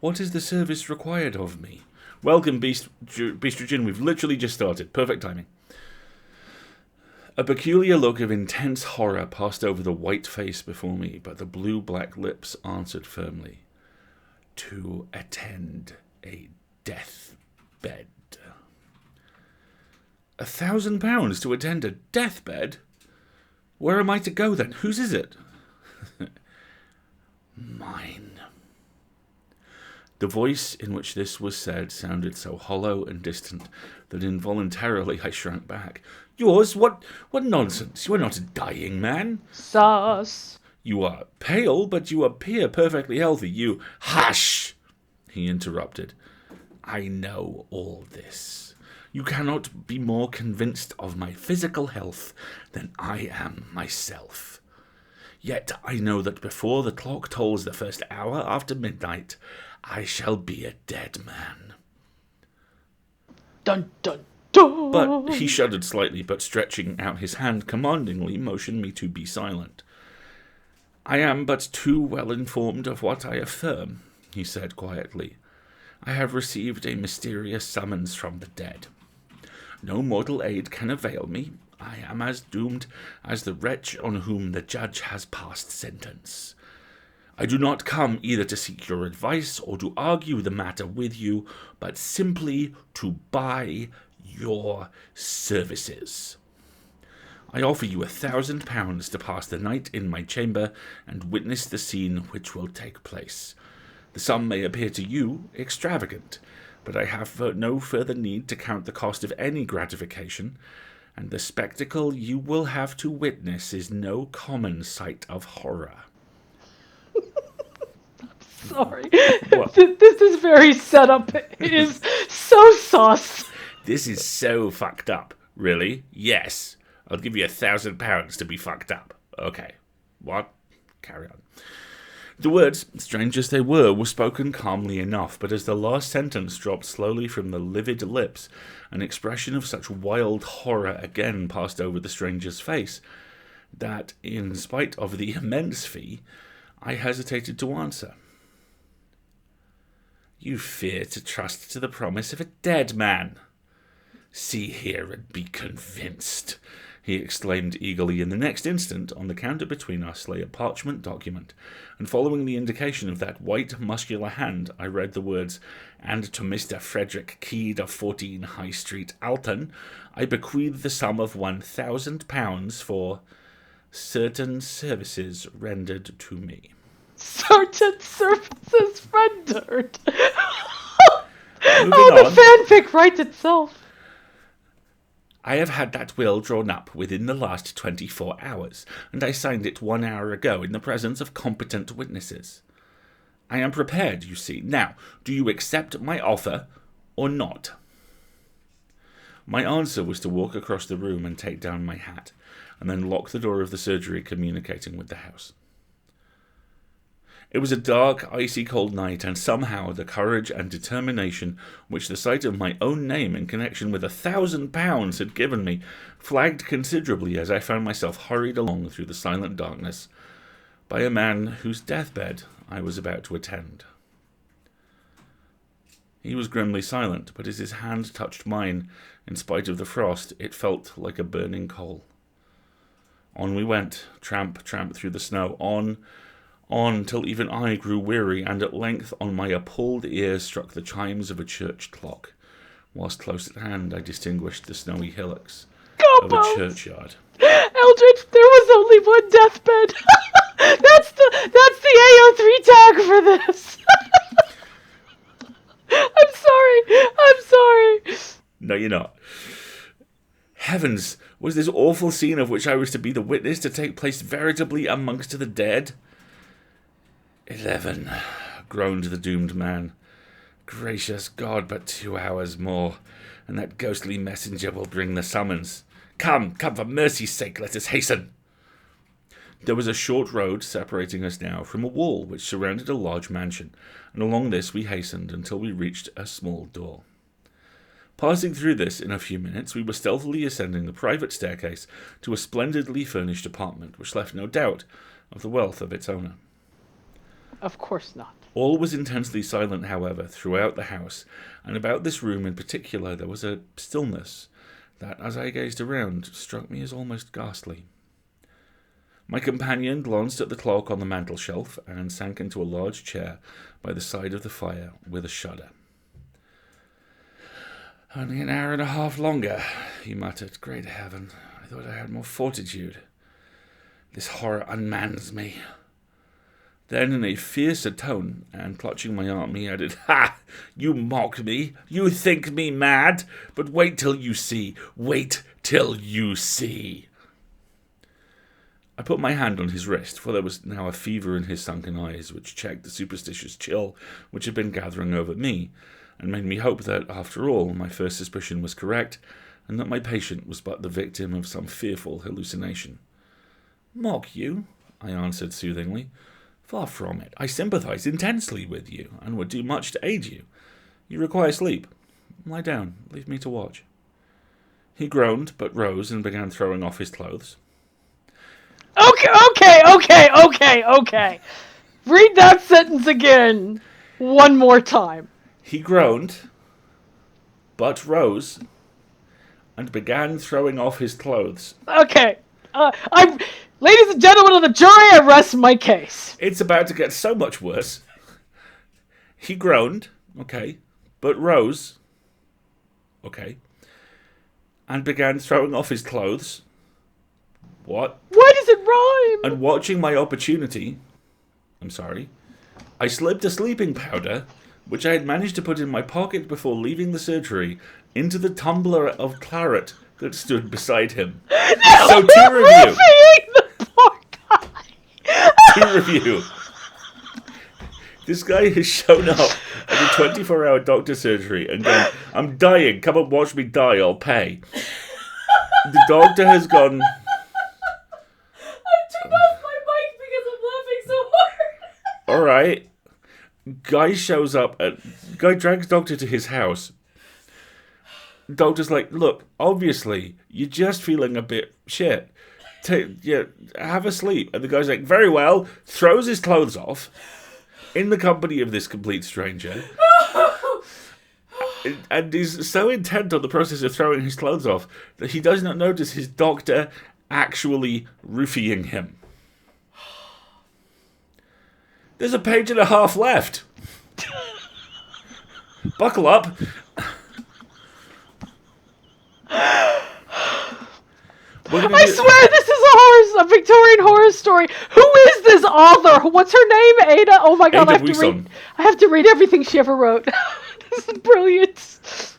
S2: What is the service required of me? Welcome, Beastrogen. We've literally just started. Perfect timing. A peculiar look of intense horror passed over the white face before me, but the blue-black lips answered firmly. To attend a deathbed. £1,000 to attend a deathbed? Where am I to go then? Whose is it? Mine. The voice in which this was said sounded so hollow and distant that involuntarily I shrank back. Yours? What nonsense! You are not a dying man.
S1: Sus.
S2: You are pale, but you appear perfectly healthy. You... Hush! He interrupted. I know all this. You cannot be more convinced of my physical health than I am myself. Yet I know that before the clock tolls the first hour after midnight, I shall be a dead man.
S1: Dun, dun, dun.
S2: But he shuddered slightly, but stretching out his hand commandingly motioned me to be silent. I am but too well informed of what I affirm, he said quietly. I have received a mysterious summons from the dead. No mortal aid can avail me. I am as doomed as the wretch on whom the judge has passed sentence. I do not come either to seek your advice or to argue the matter with you, but simply to buy your services. I offer you £1,000 to pass the night in my chamber and witness the scene which will take place. The sum may appear to you extravagant, but I have no further need to count the cost of any gratification, and the spectacle you will have to witness is no common sight of horror.
S1: Sorry.
S2: What?
S1: This is very set up. It is so sus.
S2: This is so fucked up. Really? Yes. I'll give you £1,000 to be fucked up. Okay. What? Carry on. The words, strange as they were spoken calmly enough, but as the last sentence dropped slowly from the livid lips, an expression of such wild horror again passed over the stranger's face, that, in spite of the immense fee, I hesitated to answer. You fear to trust to the promise of a dead man. See here and be convinced, he exclaimed eagerly. In the next instant, on the counter between us lay a parchment document, and following the indication of that white, muscular hand, I read the words, "And to Mr. Frederick Keed of 14 High Street, Alton, I bequeath the sum of £1,000 for certain services rendered to me."
S1: Certain services rendered.
S2: Moving
S1: Oh,
S2: on.
S1: the fanfic writes itself.
S2: I have had that will drawn up within the last 24 hours, and I signed it 1 hour ago in the presence of competent witnesses. I am prepared, you see. Now, do you accept my offer or not? My answer was to walk across the room and take down my hat, and then lock the door of the surgery, communicating with the house. It was a dark, icy cold night, and somehow the courage and determination which the sight of my own name in connection with £1,000 had given me flagged considerably as I found myself hurried along through the silent darkness by a man whose deathbed I was about to attend. He was grimly silent, but as his hand touched mine, in spite of the frost, it felt like a burning coal. On we went, tramp, tramp through the snow, on, till even I grew weary, and at length on my appalled ear struck the chimes of a church clock, whilst close at hand I distinguished the snowy hillocks of a churchyard.
S1: Eldridge, there was only one deathbed. That's the AO3 tag for this. I'm sorry.
S2: No, you're not. Heavens, was this awful scene of which I was to be the witness to take place veritably amongst the dead? 11, groaned the doomed man. Gracious God, but 2 hours more, and that ghostly messenger will bring the summons. Come, for mercy's sake, let us hasten. There was a short road separating us now from a wall which surrounded a large mansion, and along this we hastened until we reached a small door. Passing through this in a few minutes, we were stealthily ascending the private staircase to a splendidly furnished apartment which left no doubt of the wealth of its owner.
S1: Of course not.
S2: All was intensely silent, however, throughout the house, and about this room in particular there was a stillness that, as I gazed around, struck me as almost ghastly. My companion glanced at the clock on the mantel-shelf and sank into a large chair by the side of the fire with a shudder. Only an hour and a half longer, he muttered. Great heaven, I thought I had more fortitude. This horror unmans me. Then, in a fiercer tone, and clutching my arm, he added, Ha! You mock me. You think me mad. But wait till you see. Wait till you see. I put my hand on his wrist, for there was now a fever in his sunken eyes, which checked the superstitious chill which had been gathering over me, and made me hope that, after all, my first suspicion was correct, and that my patient was but the victim of some fearful hallucination. Mock you? I answered soothingly. Far from it. I sympathize intensely with you, and would do much to aid you. You require sleep. Lie down. Leave me to watch. He groaned, but rose and began throwing off his clothes.
S1: Okay. Read that sentence again. One more time.
S2: He groaned, but rose, and began throwing off his clothes.
S1: Okay. Ladies and gentlemen of the jury, I rest my case.
S2: It's about to get so much worse. He groaned, okay, but rose, okay, and began throwing off his clothes. What?
S1: Why does it rhyme?
S2: And watching my opportunity, I slipped a sleeping powder, which I had managed to put in my pocket before leaving the surgery, into the tumbler of claret that stood beside him.
S1: No,
S2: so to review.
S1: The poor guy.
S2: To review. This guy has shown up at the 24-hour doctor surgery and gone, I'm dying, come and watch me die, I'll pay. The doctor has gone...
S3: I turned off my mic because I'm laughing so hard.
S2: Alright. Guy drags doctor to his house. Doctor's like, look, obviously, you're just feeling a bit shit. Have a sleep. And the guy's like, very well, throws his clothes off in the company of this complete stranger. And he's so intent on the process of throwing his clothes off that he does not notice his doctor actually roofying him. There's a page and a half left. Buckle up.
S1: I swear this is a Victorian horror story. Who is this author? What's her name? Ada? Oh my god,
S2: Buisson.
S1: I have to read everything she ever wrote. This is brilliant.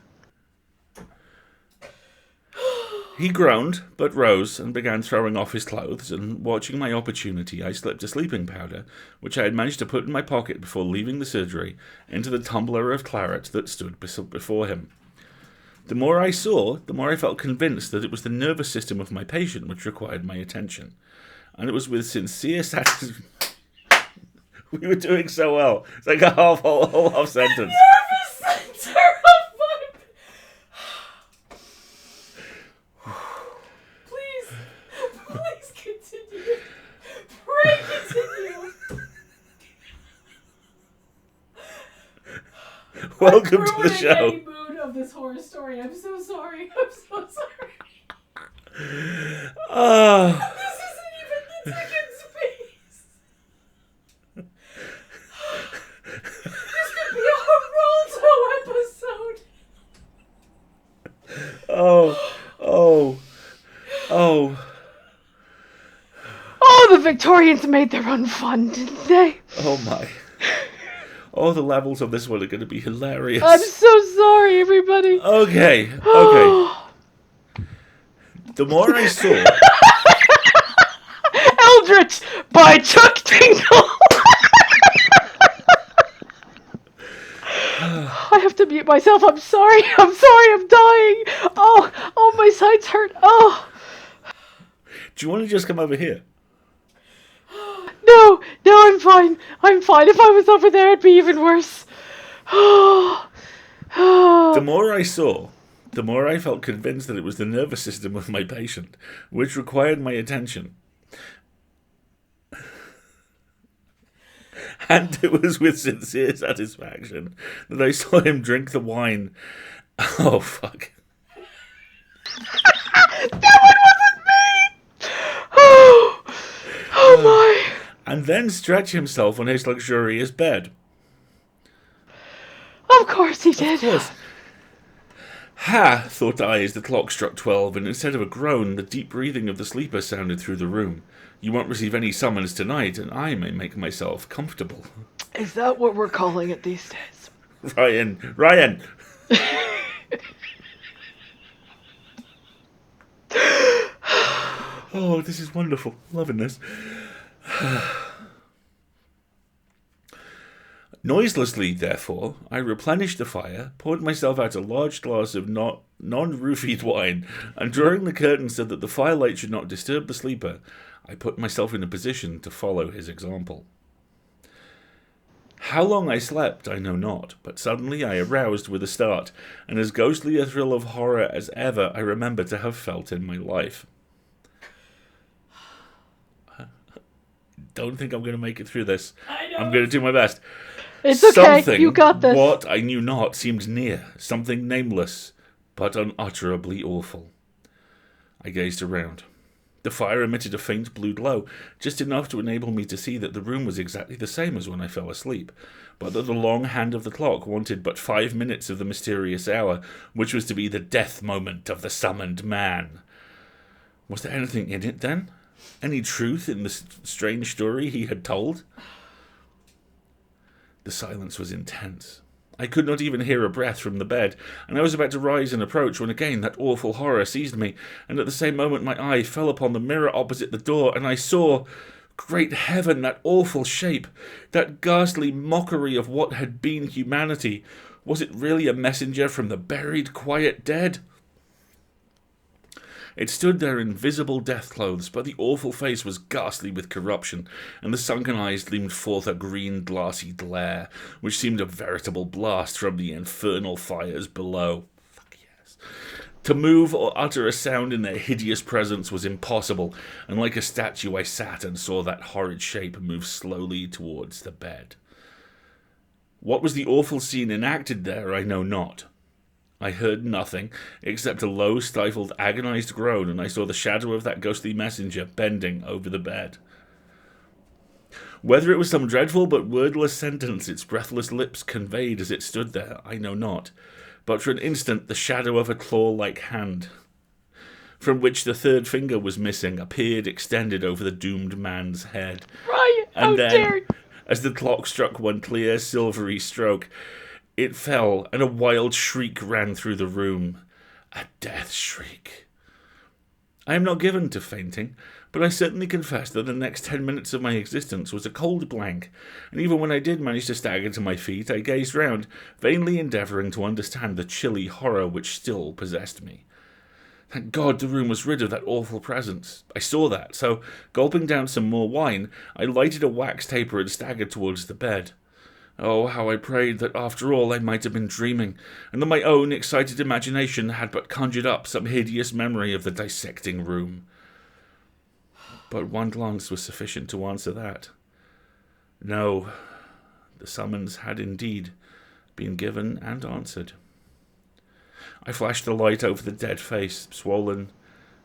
S2: He groaned, but rose and began throwing off his clothes, and watching my opportunity, I slipped a sleeping powder, which I had managed to put in my pocket before leaving the surgery, into the tumbler of claret that stood before him. The more I saw, the more I felt convinced that it was the nervous system of my patient which required my attention. And it was with sincere satisfaction... We were doing so well. It's like a whole half sentence.
S3: Nervous center of my... Please continue. Pray continue.
S2: Welcome to the show.
S3: Any mood of this horror story. I'm so sorry. This isn't even the Dickens piece. This could be a Geraldo episode.
S1: Oh, the Victorians made their own fun, didn't they?
S2: Oh my. Oh, the levels of this one are going to be hilarious.
S1: I'm so sorry, everybody.
S2: Okay. The more I saw...
S1: Eldritch by Chuck Tingle. I have to mute myself. I'm sorry. I'm dying. Oh, my sides hurt. Oh.
S2: Do you want to just come over here?
S1: No, I'm fine. If I was over there, it'd be even worse.
S2: The more I saw, the more I felt convinced that it was the nervous system of my patient, which required my attention. And it was with sincere satisfaction that I saw him drink the wine. Oh, fuck.
S1: That one wasn't me! Oh my.
S2: And then stretch himself on his luxurious bed.
S1: Of course he did.
S2: Of course. Ha, thought I as the clock struck 12, and instead of a groan, the deep breathing of the sleeper sounded through the room. You won't receive any summons tonight, and I may make myself comfortable.
S1: Is that what we're calling it these days?
S2: Ryan! Oh, this is wonderful. Loving this. Noiselessly, therefore, I replenished the fire, poured myself out a large glass of non-roofied wine, and drawing the curtain so that the firelight should not disturb the sleeper, I put myself in a position to follow his example. How long I slept, I know not, but suddenly I aroused with a start, and as ghostly a thrill of horror as ever I remember to have felt in my life. Don't think I'm going to make it through this.
S3: I know.
S2: I'm going to do my best.
S1: It's okay.
S2: Something,
S1: You got this.
S2: what I knew not, seemed near. Something nameless, but unutterably awful. I gazed around. The fire emitted a faint blue glow, just enough to enable me to see that the room was exactly the same as when I fell asleep, but that the long hand of the clock wanted but 5 minutes of the mysterious hour, which was to be the death moment of the summoned man. Was there anything in it, then? Any truth in the strange story he had told? The silence was intense. I could not even hear a breath from the bed, and I was about to rise and approach when again that awful horror seized me, and at the same moment my eye fell upon the mirror opposite the door, and I saw, great heaven, that awful shape, that ghastly mockery of what had been humanity. Was it really a messenger from the buried, quiet dead? It stood there in visible death clothes, but the awful face was ghastly with corruption, and the sunken eyes gleamed forth a green glassy glare, which seemed a veritable blast from the infernal fires below. Fuck yes. To move or utter a sound in their hideous presence was impossible, and like a statue I sat and saw that horrid shape move slowly towards the bed. What was the awful scene enacted there, I know not. I heard nothing, except a low, stifled, agonized groan, and I saw the shadow of that ghostly messenger bending over the bed. Whether it was some dreadful but wordless sentence its breathless lips conveyed as it stood there, I know not, but for an instant the shadow of a claw-like hand, from which the third finger was missing, appeared extended over the doomed man's head.
S1: Ryan,
S2: And
S1: how
S2: then,
S1: dare you?
S2: as the clock struck one clear, silvery stroke, it fell, and a wild shriek ran through the room. A death shriek. I am not given to fainting, but I certainly confess that the next 10 minutes of my existence was a cold blank, and even when I did manage to stagger to my feet, I gazed round, vainly endeavouring to understand the chilly horror which still possessed me. Thank God the room was rid of that awful presence. I saw that, so, gulping down some more wine, I lighted a wax taper and staggered towards the bed. Oh, how I prayed that after all I might have been dreaming, and that my own excited imagination had but conjured up some hideous memory of the dissecting room. But one glance was sufficient to answer that. No, the summons had indeed been given and answered. I flashed the light over the dead face, swollen,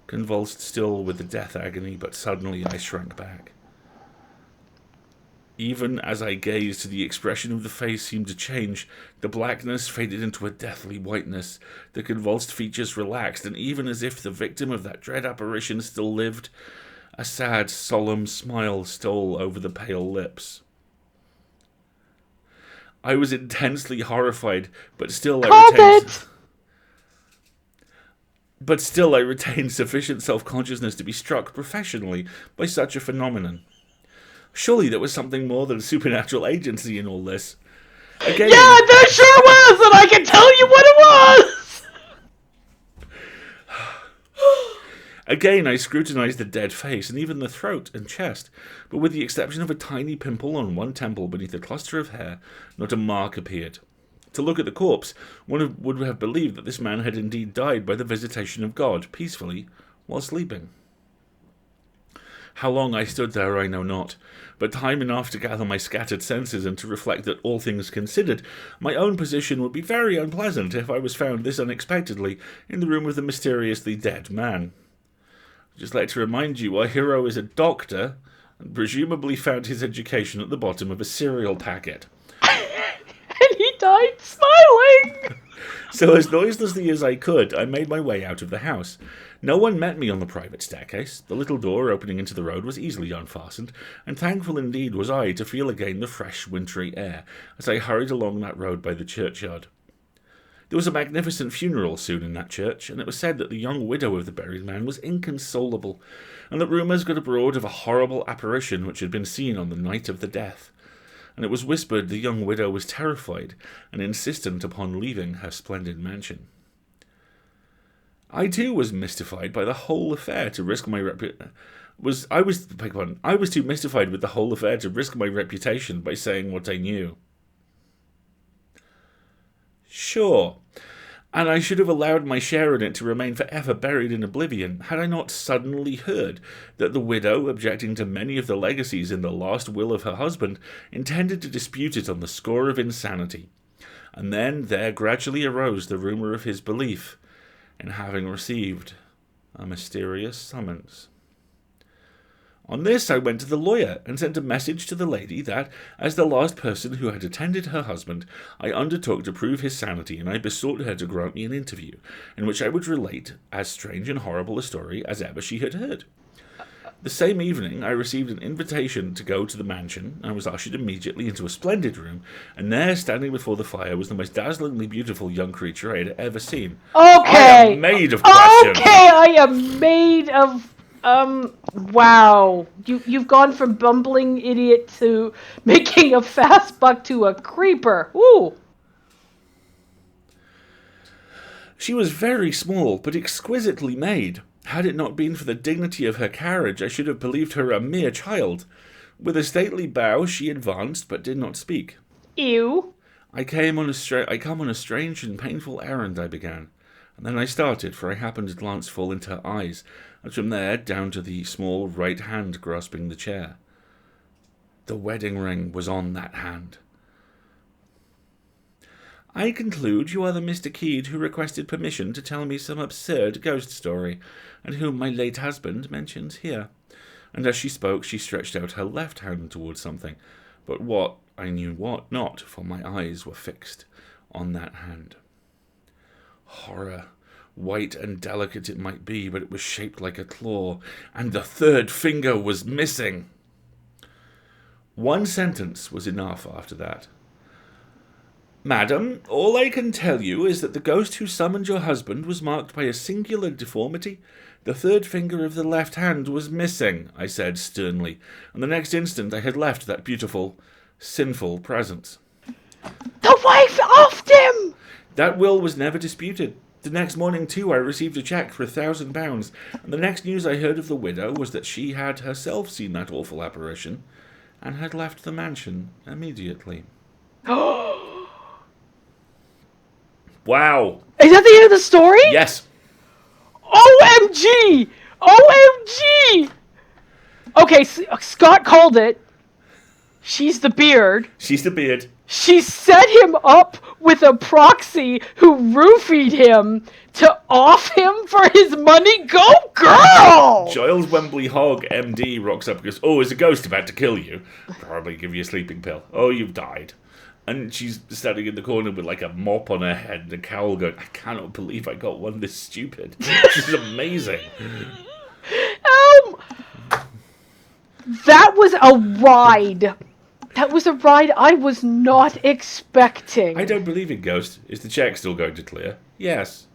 S2: convulsed still with the death agony, but suddenly I shrank back. Even as I gazed, the expression of the face seemed to change. The blackness faded into a deathly whiteness. The convulsed features relaxed, and even as if the victim of that dread apparition still lived, a sad, solemn smile stole over the pale lips. I was intensely horrified, but still I retained sufficient self-consciousness to be struck professionally by such a phenomenon. Surely there was something more than supernatural agency in all this. Again,
S1: Yeah, there sure was, and I can tell you what it was!
S2: Again, I scrutinized the dead face, and even the throat and chest, but with the exception of a tiny pimple on one temple beneath a cluster of hair, not a mark appeared. To look at the corpse, one would have believed that this man had indeed died by the visitation of God, peacefully, while sleeping. How long I stood there I know not, but time enough to gather my scattered senses and to reflect that, all things considered, my own position would be very unpleasant if I was found this unexpectedly in the room of the mysteriously dead man. I'd just like to remind you, our hero is a doctor, and presumably found his education at the bottom of a cereal packet.
S1: And he died smiling!
S2: So as noiselessly as I could, I made my way out of the house. No one met me on the private staircase. The little door opening into the road was easily unfastened, and thankful indeed was I to feel again the fresh wintry air as I hurried along that road by the churchyard. There was a magnificent funeral soon in that church, and it was said that the young widow of the buried man was inconsolable, and that rumours got abroad of a horrible apparition which had been seen on the night of the death. And it was whispered the young widow was terrified and insistent upon leaving her splendid mansion. I too was mystified by the whole affair to risk my I was too mystified with the whole affair to risk my reputation by saying what I knew. Sure, and I should have allowed my share in it to remain forever buried in oblivion had I not suddenly heard that the widow, objecting to many of the legacies in the last will of her husband, intended to dispute it on the score of insanity. And then there gradually arose the rumour of his belief in having received a mysterious summons. On this I went to the lawyer and sent a message to the lady that, as the last person who had attended her husband, I undertook to prove his sanity, and I besought her to grant me an interview, in which I would relate as strange and horrible a story as ever she had heard. The same evening I received an invitation to go to the mansion, and was ushered immediately into a splendid room, and there, standing before the fire, was the most dazzlingly beautiful young creature I had ever seen.
S1: Okay!
S2: I am made of questions!
S1: Okay, I am made of... wow. You've gone from bumbling idiot to making a fast buck to a creeper. Ooh.
S2: She was very small, but exquisitely made. Had it not been for the dignity of her carriage, I should have believed her a mere child. With a stately bow, she advanced, but did not speak.
S1: Ew.
S2: I come on a strange and painful errand, I began. And then I started, for I happened to glance full into her eyes, and from there down to the small right hand grasping the chair. The wedding ring was on that hand. I conclude you are the Mr. Keed who requested permission to tell me some absurd ghost story, and whom my late husband mentions here. And as she spoke, she stretched out her left hand towards something, but what, I knew what not, for my eyes were fixed on that hand. Horror! White and delicate it might be, but it was shaped like a claw, and the third finger was missing. One sentence was enough after that. Madam, all I can tell you is that the ghost who summoned your husband was marked by a singular deformity. The third finger of the left hand was missing, I said sternly, and the next instant I had left that beautiful, sinful presence.
S1: The wife offed him!
S2: That will was never disputed. The next morning, too, I received a cheque for £1,000, and the next news I heard of the widow was that she had herself seen that awful apparition, and had left the mansion immediately. Wow.
S1: Is that the end of the story?
S2: Yes.
S1: OMG! OMG! Okay, Scott called it. She's the beard.
S2: She's the beard.
S1: She set him up with a proxy who roofied him to off him for his money. Go girl!
S2: Giles Wembley Hogg, MD, rocks up and goes, "Oh, is a ghost about to kill you? Probably give you a sleeping pill. Oh, you've died." And she's standing in the corner with like a mop on her head and a cowl going, "I cannot believe I got one this stupid. This is amazing."
S1: That was a ride. That was a ride I was not expecting.
S2: I don't believe in ghosts. Is the cheque still going to clear? Yes.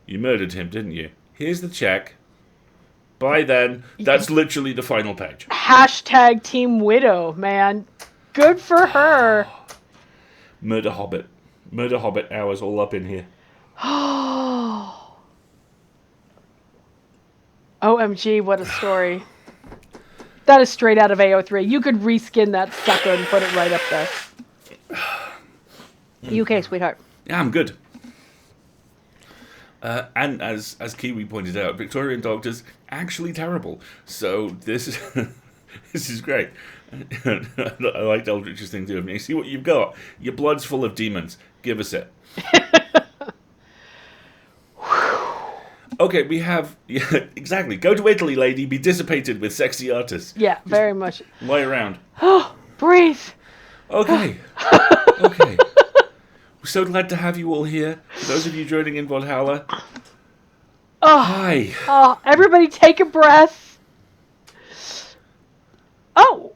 S2: You murdered him, didn't you? Here's the cheque. Bye then. That's literally the final page.
S1: Hashtag Team Widow, man. Good for her.
S2: Murder Hobbit. Murder Hobbit hours all up in here.
S1: OMG, what a story. That is straight out of AO3. You could reskin that sucker and put it right up there. You okay, sweetheart?
S2: Yeah, I'm good. And as Kiwi pointed out, Victorian doctors actually terrible. So this is great. I liked Eldritch's thing too. I mean, you see what you've got. Your blood's full of demons. Give us it. Okay, we have... Yeah, exactly. Go to Italy, lady. Be dissipated with sexy artists.
S1: Yeah, very much.
S2: Lie around.
S1: Oh, breathe.
S2: Okay. Okay. We're so glad to have you all here. For those of you joining in Valhalla.
S1: Oh,
S2: Hi.
S1: Oh, everybody take a breath. Oh,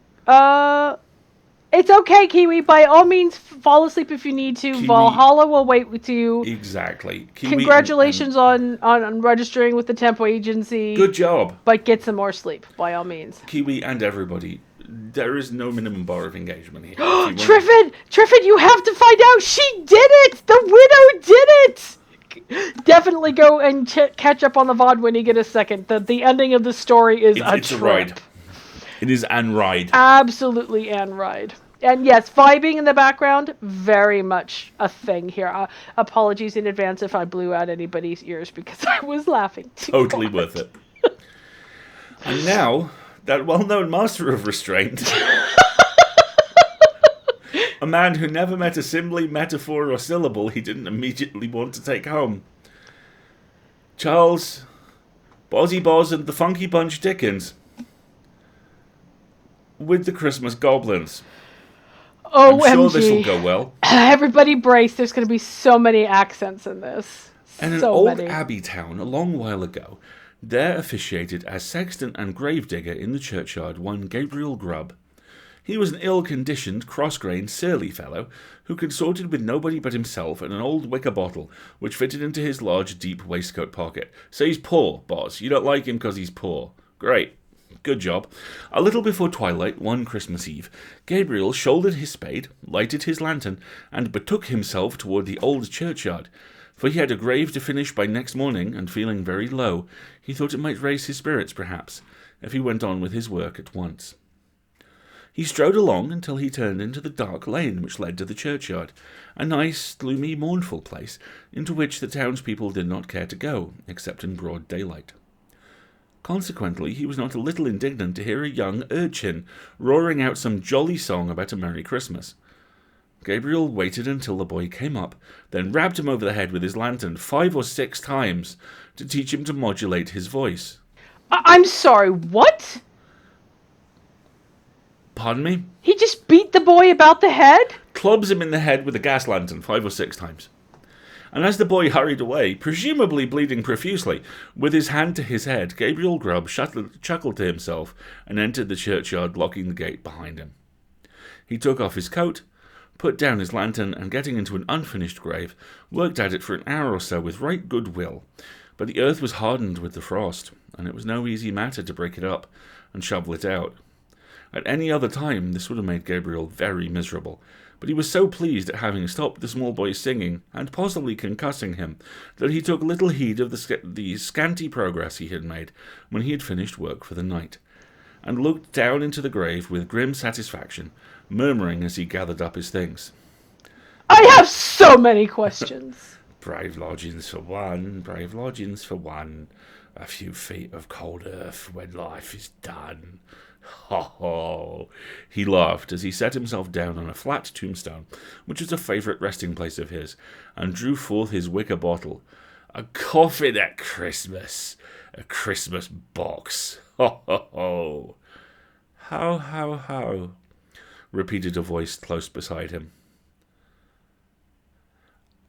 S1: it's okay, Kiwi. By all means, fall asleep if you need to.
S2: Kiwi.
S1: Valhalla will wait with you.
S2: Exactly. Kiwi
S1: Congratulations on registering with the tempo agency.
S2: Good job.
S1: But get some more sleep, by all means.
S2: Kiwi and everybody. There is no minimum bar of engagement here.
S1: Triffid, you have to find out. She did it. The widow did it. Definitely go and catch up on the VOD when you get a second. The ending of the story is
S2: it's
S1: trip.
S2: a ride. It is an ride.
S1: Absolutely an ride. And yes, vibing in the background, very much a thing here. Apologies in advance if I blew out anybody's ears because I was laughing too
S2: Totally
S1: hard.
S2: worth it. And now, that well-known master of restraint, a man who never met a simile, metaphor, or syllable he didn't immediately want to take home. Charles, Bozzy Boz and the Funky Bunch Dickens. With the Christmas Goblins.
S1: OMG.
S2: I'm sure this will go well.
S1: Everybody brace, there's going to be so many accents in this.
S2: And an old abbey town a long while ago, there officiated as sexton and gravedigger in the churchyard one Gabriel Grubb. He was an ill-conditioned, cross-grained, surly fellow who consorted with nobody but himself and an old wicker bottle which fitted into his large, deep waistcoat pocket. So he's poor, boss. You don't like him because he's poor. Great. Good job. A little before twilight, one Christmas Eve, Gabriel shouldered his spade, lighted his lantern, and betook himself toward the old churchyard. For he had a grave to finish by next morning, and feeling very low, he thought it might raise his spirits, perhaps, if he went on with his work at once. He strode along until he turned into the dark lane which led to the churchyard, a nice, gloomy, mournful place, into which the townspeople did not care to go, except in broad daylight. Consequently, he was not a little indignant to hear a young urchin roaring out some jolly song about a Merry Christmas. Gabriel waited until the boy came up, then rapped him over the head with his lantern 5 or 6 times to teach him to modulate his voice.
S1: I'm sorry, what?
S2: Pardon me?
S1: He just beat the boy about the head?
S2: Clubs him in the head with a gas lantern 5 or 6 times. And as the boy hurried away, presumably bleeding profusely, with his hand to his head, Gabriel Grubb chuckled to himself and entered the churchyard, locking the gate behind him. He took off his coat, put down his lantern, and getting into an unfinished grave, worked at it for an hour or so with right good will. But the earth was hardened with the frost, and it was no easy matter to break it up and shovel it out. At any other time, this would have made Gabriel very miserable, but he was so pleased at having stopped the small boy singing, and possibly concussing him, that he took little heed of the scanty progress he had made when he had finished work for the night, and looked down into the grave with grim satisfaction, murmuring as he gathered up his things.
S1: I have so many questions.
S2: Brave lodgings for one, brave lodgings for one, a few feet of cold earth when life is done. Ho ho! He laughed as he set himself down on a flat tombstone, which was a favourite resting place of his, and drew forth his wicker bottle. A coffin at Christmas! A Christmas box! Ho ho ho! How, how, repeated a voice close beside him.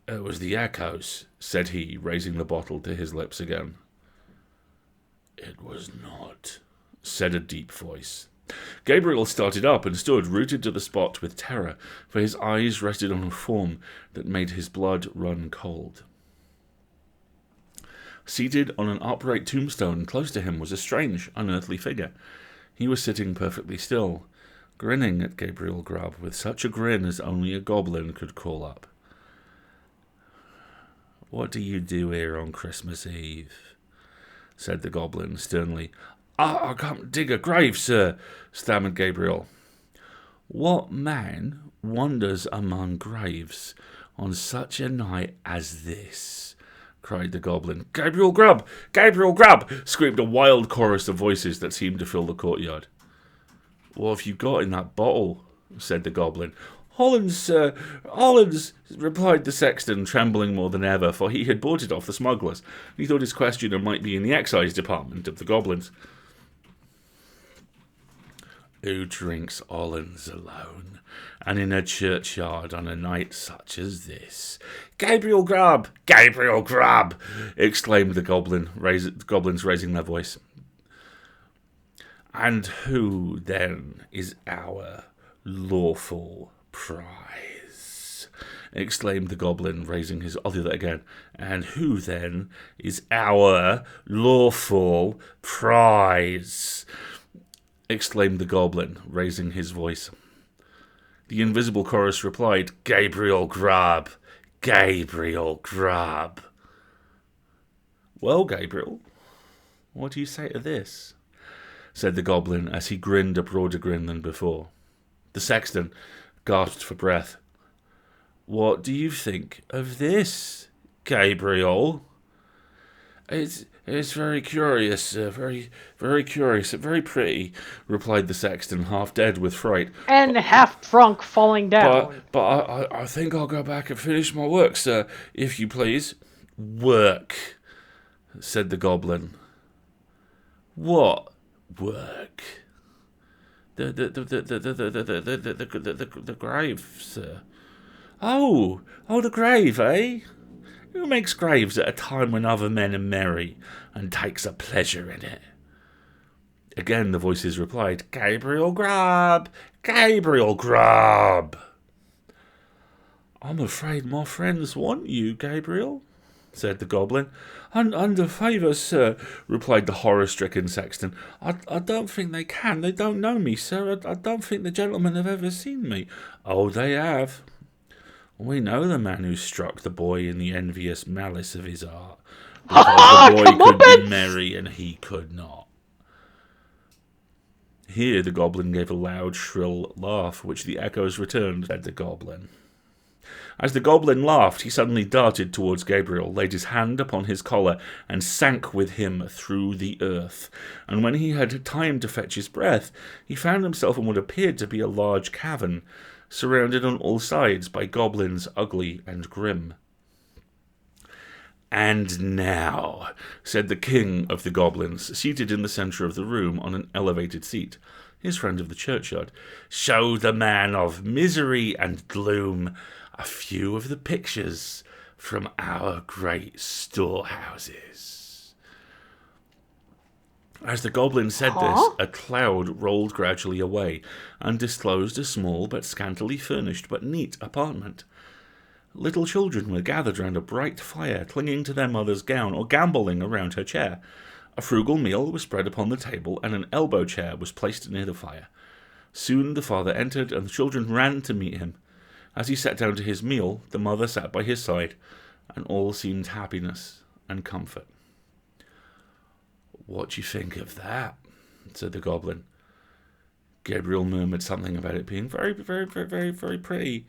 S2: It was the echoes, said he, raising the bottle to his lips again. It was not, said a deep voice. Gabriel started up and stood rooted to the spot with terror, for his eyes rested on a form that made his blood run cold. Seated on an upright tombstone close to him was a strange, unearthly figure. He was sitting perfectly still, grinning at Gabriel Grubb with such a grin as only a goblin could call up. What do you do here on Christmas Eve? Said the goblin sternly. I can't dig a grave, sir, stammered Gabriel. What man wanders among graves on such a night as this? Cried the goblin. Gabriel Grubb! Gabriel Grubb! Screamed a wild chorus of voices that seemed to fill the courtyard. What have you got in that bottle? Said the goblin. Hollands, sir, Hollands, replied the sexton, trembling more than ever, for he had bought it off the smugglers. He thought his questioner might be in the excise department of the goblins. Who drinks Hollands alone, and in a churchyard on a night such as this? Gabriel Grubb! Gabriel Grubb! Exclaimed the goblins raising their voice. And who, then, is our lawful prize? Exclaimed the goblin, raising his... I'll do that again. And who, then, is our lawful prize? Exclaimed the goblin, raising his voice. The invisible chorus replied, Gabriel Grubb! Gabriel Grubb! Well, Gabriel, what do you say to this? Said the goblin, as he grinned a broader grin than before. The sexton gasped for breath. What do you think of this, Gabriel? It's very curious, sir, very curious, very pretty, replied the sexton, half dead with fright.
S1: And half drunk, falling down.
S2: But I think I'll go back and finish my work, sir, if you please. Work, said the goblin. What work? The grave, sir. Oh, the grave, eh? Who makes graves at a time when other men are merry, and takes a pleasure in it? Again the voices replied, Gabriel Grubb! Gabriel Grubb! I'm afraid my friends want you, Gabriel, said the goblin. Under favour, sir, replied the horror-stricken sexton. I don't think they can. They don't know me, sir. I don't think the gentlemen have ever seen me. Oh, they have. We know the man who struck the boy in the envious malice of his heart, because the boy could be merry and he could not. Here the goblin gave a loud, shrill laugh, which the echoes returned, said the goblin. As the goblin laughed, he suddenly darted towards Gabriel, laid his hand upon his collar, and sank with him through the earth. And when he had time to fetch his breath, he found himself in what appeared to be a large cavern, surrounded on all sides by goblins ugly and grim. And now, said the king of the goblins, seated in the centre of the room on an elevated seat, his friend of the churchyard, show the man of misery and gloom a few of the pictures from our great storehouses. As the goblin said
S1: Huh?
S2: this, a cloud rolled gradually away and disclosed a small but scantily furnished but neat apartment. Little children were gathered round a bright fire, clinging to their mother's gown or gambolling around her chair. A frugal meal was spread upon the table, and an elbow chair was placed near the fire. Soon the father entered, and the children ran to meet him. As he sat down to his meal, the mother sat by his side, and all seemed happiness and comfort. "What do you think of that?" said the goblin. Gabriel murmured something about it being very, very, very, very, very pretty.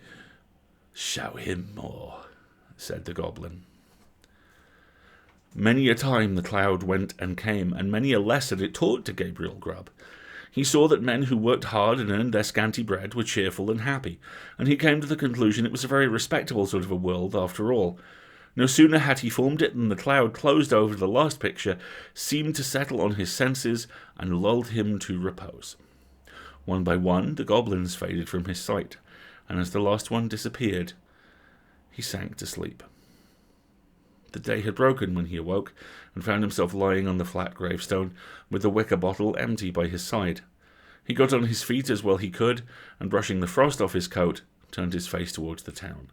S2: "Show him more," said the goblin. Many a time the cloud went and came, and many a lesson it taught to Gabriel Grubb. He saw that men who worked hard and earned their scanty bread were cheerful and happy, and he came to the conclusion it was a very respectable sort of a world after all. No sooner had he formed it than the cloud closed over the last picture, seemed to settle on his senses, and lulled him to repose. One by one the goblins faded from his sight, and as the last one disappeared, he sank to sleep. The day had broken when he awoke, and found himself lying on the flat gravestone, with the wicker bottle empty by his side. He got on his feet as well he could, and brushing the frost off his coat, turned his face towards the town.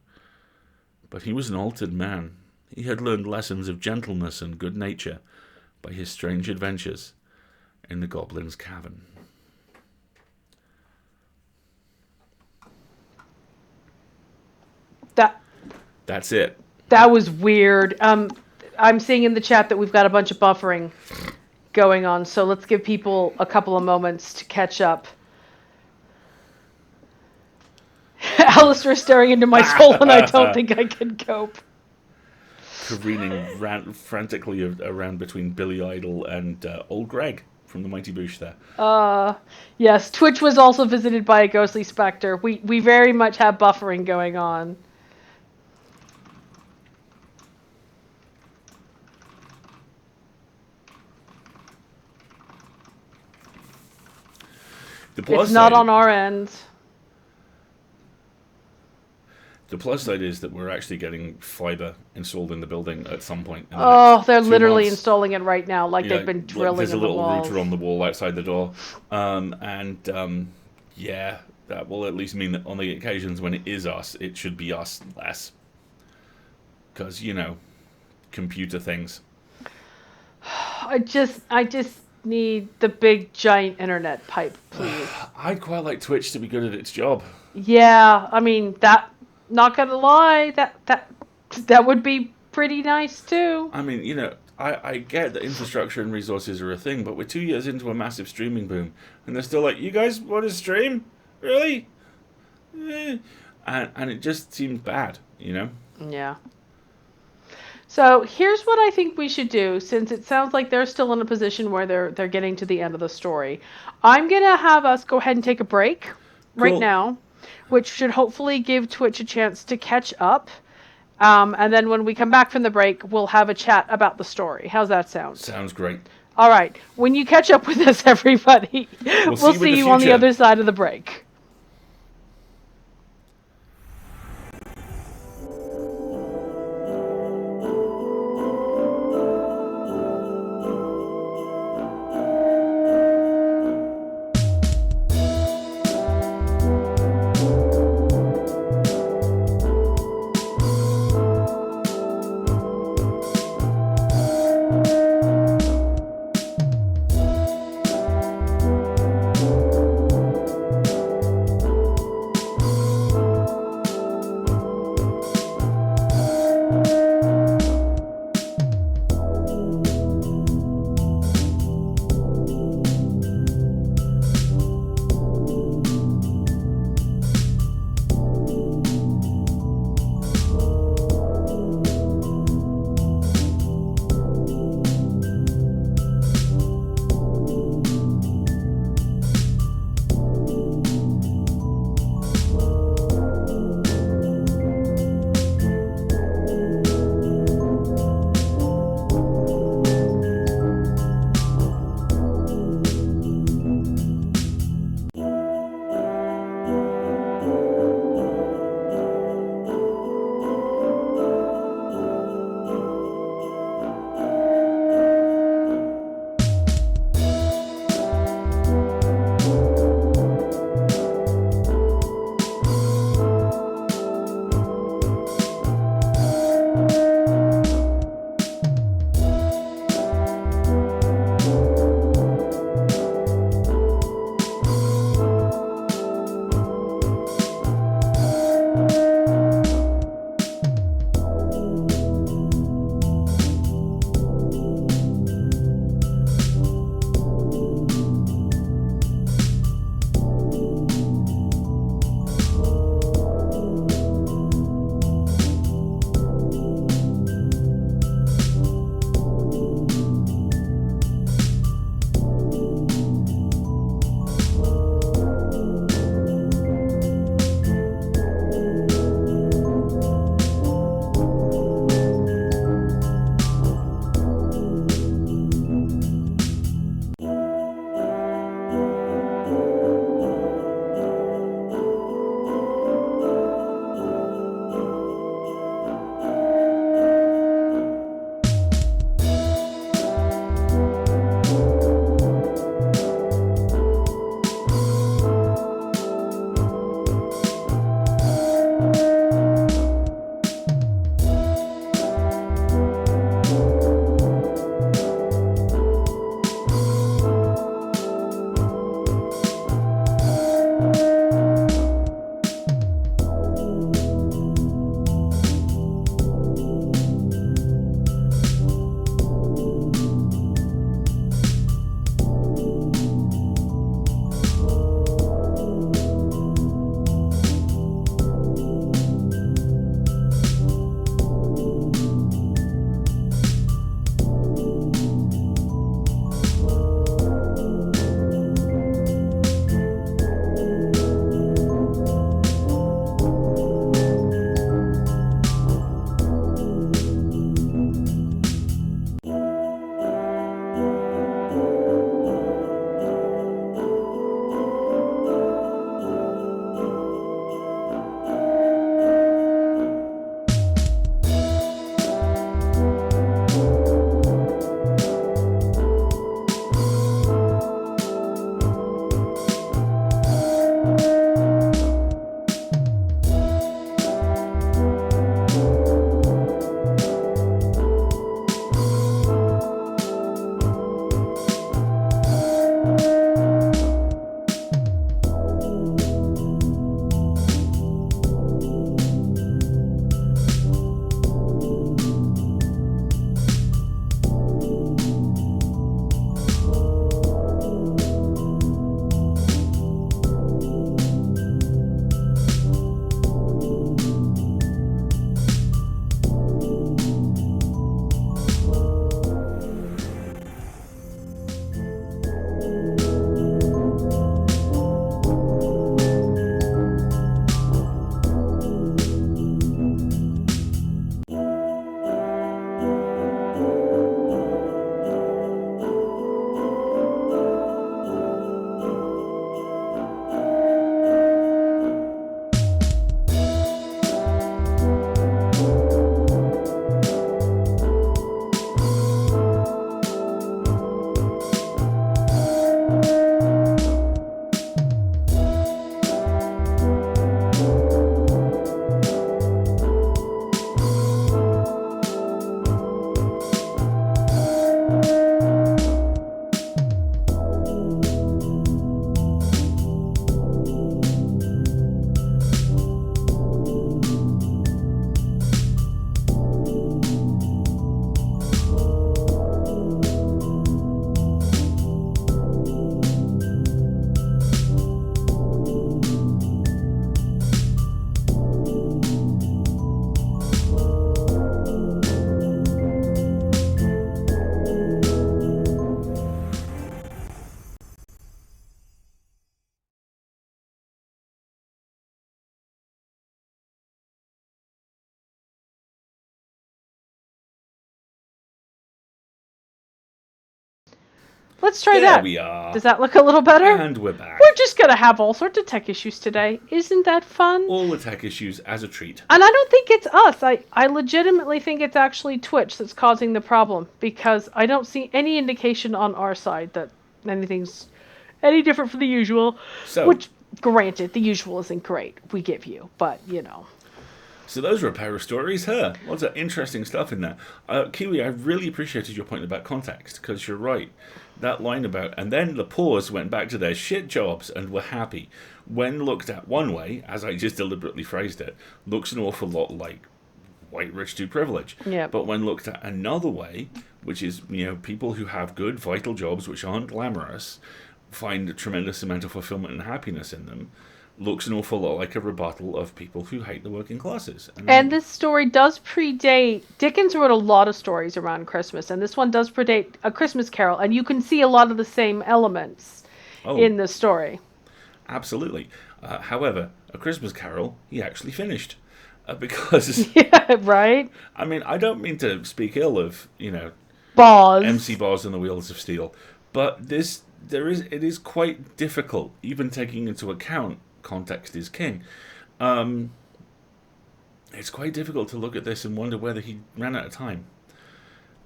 S2: But he was an altered man. He had learned lessons of gentleness and good nature by his strange adventures in the Goblin's Cavern. That's it.
S1: That was weird. I'm seeing in the chat that we've got a bunch of buffering going on, so let's give people a couple of moments to catch up. Alasdair staring into my soul, and I don't think I can cope.
S2: Careening frantically around between Billy Idol and old Greg from the Mighty Boosh there.
S1: Yes, Twitch was also visited by a ghostly spectre. We very much have buffering going on. It's not on our end.
S2: The plus side is that we're actually getting fiber installed in the building at some point.
S1: They're literally installing it right now, like they've been drilling
S2: in the walls. There's a little router on the wall outside the door. That will at least mean that on the occasions when it is us, it should be us less. Because, computer things.
S1: I just need the big giant internet pipe, please.
S2: I'd quite like Twitch to be good at its job.
S1: Yeah, I mean not gonna lie, that would be pretty nice too.
S2: I mean, I get that infrastructure and resources are a thing, but we're 2 years into a massive streaming boom, and they're still like, "You guys want to stream? Really?" And it just seems bad,
S1: Yeah. So here's what I think we should do, since it sounds like they're still in a position where they're getting to the end of the story. I'm gonna have us go ahead and take a break right now, which should hopefully give Twitch a chance to catch up. And then when we come back from the break, we'll have a chat about the story. How's that sound?
S2: Sounds great.
S1: All right. When you catch up with us, everybody, we'll see you on the other side of the break. Let's try
S2: There
S1: that.
S2: we are.
S1: Does that look a little better?
S2: And we're back.
S1: We're just going to have all sorts of tech issues today. Isn't that fun?
S2: All the tech issues as a treat.
S1: And I don't think it's us. I legitimately think it's actually Twitch that's causing the problem, because I don't see any indication on our side that anything's any different from the usual.
S2: So,
S1: Which, granted, the usual isn't great. We give you, but, you know.
S2: So those were a pair of stories. Lots of interesting stuff in there. Kiwi, I really appreciated your point about context, because you're right. That line about, and then the poors went back to their shit jobs and were happy. When looked at one way, as I just deliberately phrased it, looks an awful lot like white rich dude privilege.
S1: Yeah.
S2: But when looked at another way, which is, people who have good, vital jobs which aren't glamorous, find a tremendous amount of fulfillment and happiness in them, looks an awful lot like a rebuttal of people who hate the working classes.
S1: And this story does predate... Dickens wrote a lot of stories around Christmas, and this one does predate A Christmas Carol, and you can see a lot of the same elements in the story.
S2: Absolutely. However, A Christmas Carol, he actually finished. Because...
S1: Yeah, right?
S2: I mean, I don't mean to speak ill of,
S1: Boz.
S2: MC Boz and the Wheels of Steel, but it is quite difficult, even taking into account context is king. It's quite difficult to look at this and wonder whether he ran out of time.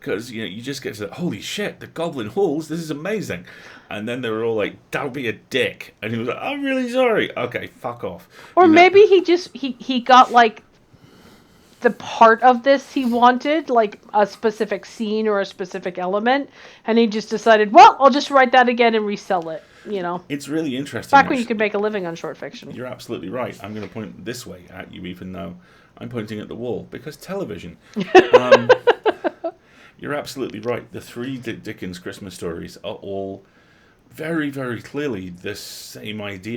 S2: Because, you just get to the, holy shit, the Goblin Halls, this is amazing. And then they were all like, don't be a dick. And he was like, I'm really sorry. Okay, fuck off.
S1: Or maybe he got, like, the part of this he wanted, like a specific scene or a specific element, and he just decided, well, I'll just write that again and resell it,
S2: It's really interesting.
S1: Back when you could make a living on short fiction.
S2: You're absolutely right. I'm going to point this way at you, even though I'm pointing at the wall, because television. You're absolutely right. The three Dickens Christmas stories are all very, very clearly the same idea